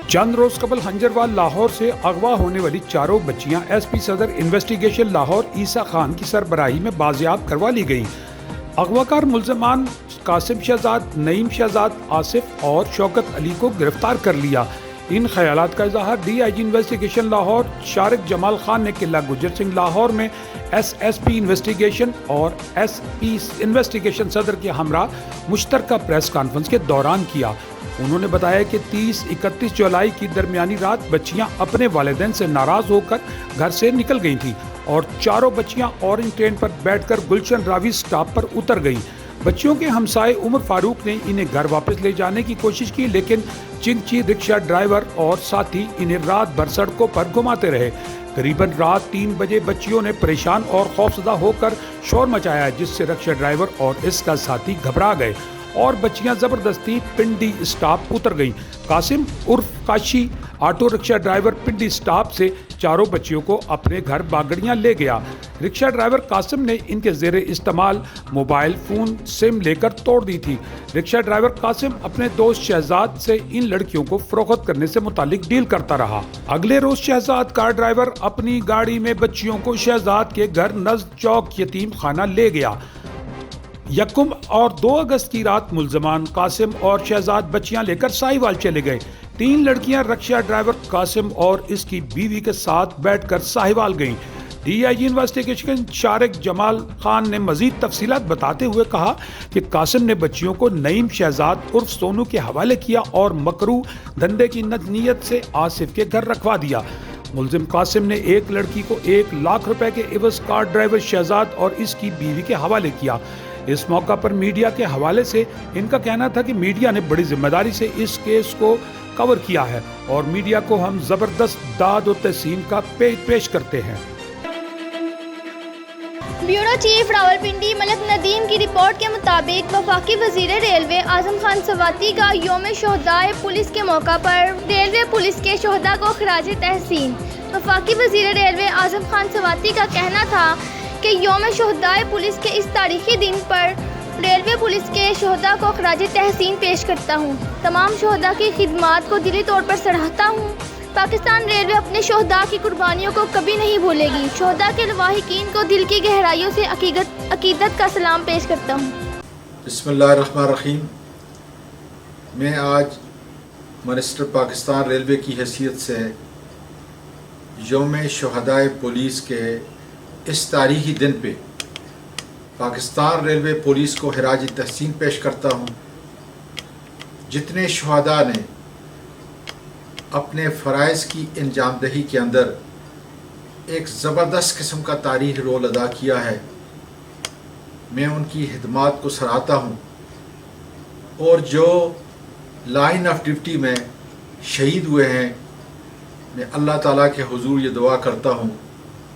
چند روز قبل ہنجروال لاہور سے اغوا ہونے والی چاروں بچیاں ایس پی صدر انویسٹیگیشن لاہور عیسیٰ خان کی سربراہی میں بازیاب کروا لی گئیں۔ اغواکار ملزمان قاسم شہزاد، نعیم شہزاد، آصف اور شوکت علی کو گرفتار کر لیا۔ ان خیالات کا اظہار D I G investigation Lahore Shariq Jamal Khan نے قلعہ گجر سنگھ لاہور میں ایس پی انویسٹیگیشن اور ایس پی انویسٹیگیشن صدر کے ہمراہ مشترکہ پریس کانفرنس کے دوران کیا۔ انہوں نے بتایا کہ 30-31 جولائی کی درمیانی رات بچیاں اپنے والدین سے ناراض ہو کر گھر سے نکل گئی تھیں اور چاروں بچیاں اورنج ٹرین پر بیٹھ کر گلشن راوی سٹاپ پر اتر گئیں۔ بچیوں کے ہمسائے عمر فاروق نے انہیں گھر واپس لے جانے کی کوشش کی، لیکن چنگچی رکشہ ڈرائیور اور ساتھی انہیں رات بھر سڑکوں پر گھماتے رہے۔ قریباً رات 3 بجے بچیوں نے پریشان اور خوفزدہ ہو کر شور مچایا، جس سے رکشہ ڈرائیور اور اس کا ساتھی گھبرا گئے اور بچیاں زبردستی پنڈی اسٹاپ اتر گئیں۔ قاسم عرف کاشی آٹو رکشہ ڈرائیور پنڈی اسٹاپ سے چاروں بچیوں کو اپنے گھر باگڑیاں لے گیا۔ رکشہ ڈرائیور قاسم نے ان کے زیر استعمال موبائل فون سم لے کر توڑ دی تھی۔ رکشہ ڈرائیور قاسم اپنے دوست شہزاد سے ان لڑکیوں کو فروخت کرنے سے متعلق ڈیل کرتا رہا۔ اگلے روز شہزاد کار ڈرائیور اپنی گاڑی میں بچیوں کو شہزاد کے گھر نزد چوک یتیم خانہ لے گیا۔ 1 اور 2 اگست کی رات ملزمان قاسم اور شہزاد بچیاں لے کر ساہیوال چلے گئے۔ 3 لڑکیاں رکشہ ڈرائیور قاسم اور اس کی بیوی کے ساتھ بیٹھ کر ساہیوال گئیں۔ D I G investigation Shariq Jamal Khan نے مزید تفصیلات بتاتے ہوئے کہا کہ قاسم نے بچیوں کو نعیم شہزاد عرف سونو کے حوالے کیا اور مکروہ دھندے کی نیت سے آصف کے گھر رکھوا دیا۔ ملزم قاسم نے ایک لڑکی کو 1 لاکھ روپے کے عوض کار ڈرائیور شہزاد اور اس کی بیوی کے حوالے کیا۔ اس موقع پر میڈیا کے حوالے سے ان کا کہنا تھا کہ میڈیا نے بڑی ذمہ داری سے اس کیس کو کور کیا ہے اور میڈیا کو ہم زبردست داد و تحسین کا پیش کرتے ہیں۔ بیورو چیف راولپنڈی ملک ندیم کی رپورٹ کے مطابق وفاقی وزیر ریلوے اعظم خان سواتی کا یوم شہدائے پولیس کے موقع پر ریلوے پولیس کے شہداء کو خراج تحسین۔ وفاقی وزیر ریلوے اعظم خان سواتی کا کہنا تھا کہ یوم شہدائے پولیس کے اس تاریخی دن پر ریلوے پولیس کے شہداء کو خراج تحسین پیش کرتا ہوں۔ تمام شہداء کی خدمات کو دلی طور پر سراہتا ہوں۔ پاکستان ریلوے اپنے شہداء کی قربانیوں کو کبھی نہیں بھولے گی۔ شہداء کے لواحقین کو دل کی گہرائیوں سے عقیدت کا سلام پیش کرتا ہوں۔ بسم اللہ الرحمن الرحیم۔ میں آج منسٹر پاکستان ریلوے کی حیثیت سے یوم شہدائے پولیس کے اس تاریخی دن پہ پاکستان ریلوے پولیس کو خراج تحسین پیش کرتا ہوں۔ جتنے شہداء نے اپنے فرائض کی انجام دہی کے اندر ایک زبردست قسم کا تاریخی رول ادا کیا ہے، میں ان کی خدمات کو سراہتا ہوں، اور جو لائن آف ڈیوٹی میں شہید ہوئے ہیں، میں اللہ تعالیٰ کے حضور یہ دعا کرتا ہوں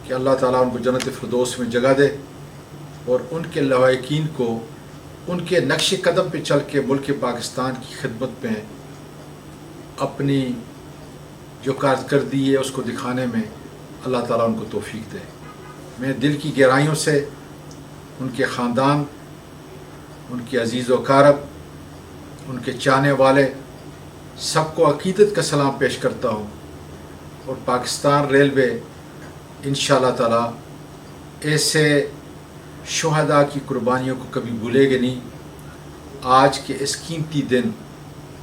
کہ اللہ تعالیٰ ان کو جنت فردوس میں جگہ دے اور ان کے لواحقین کو ان کے نقش قدم پہ چل کے ملک پاکستان کی خدمت میں اپنی جو کارکردگی ہے اس کو دکھانے میں اللہ تعالیٰ ان کو توفیق دے۔ میں دل کی گہرائیوں سے ان کے خاندان، ان کے عزیز و اقارب، ان کے چاہنے والے سب کو عقیدت کا سلام پیش کرتا ہوں، اور پاکستان ریلوے انشاءاللہ تعالیٰ ایسے شہداء کی قربانیوں کو کبھی بھولے گا نہیں۔ آج کے اس قیمتی دن،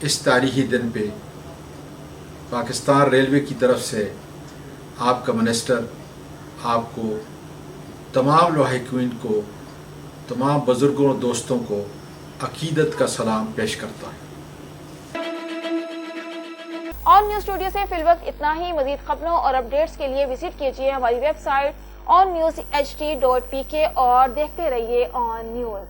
اس تاریخی دن پہ پاکستان ریلوے کی طرف سے آپ کا منسٹر آپ کو، تمام لواحقین کو، تمام بزرگوں اور دوستوں کو عقیدت کا سلام پیش کرتا ہے۔ آن نیوز اسٹوڈیو سے فی الوقت اتنا ہی۔ مزید خبروں اور اپڈیٹس کے لیے وزٹ کیجیے ہماری ویب سائٹ onnews.ht.pk اور دیکھتے رہیے آن نیوز۔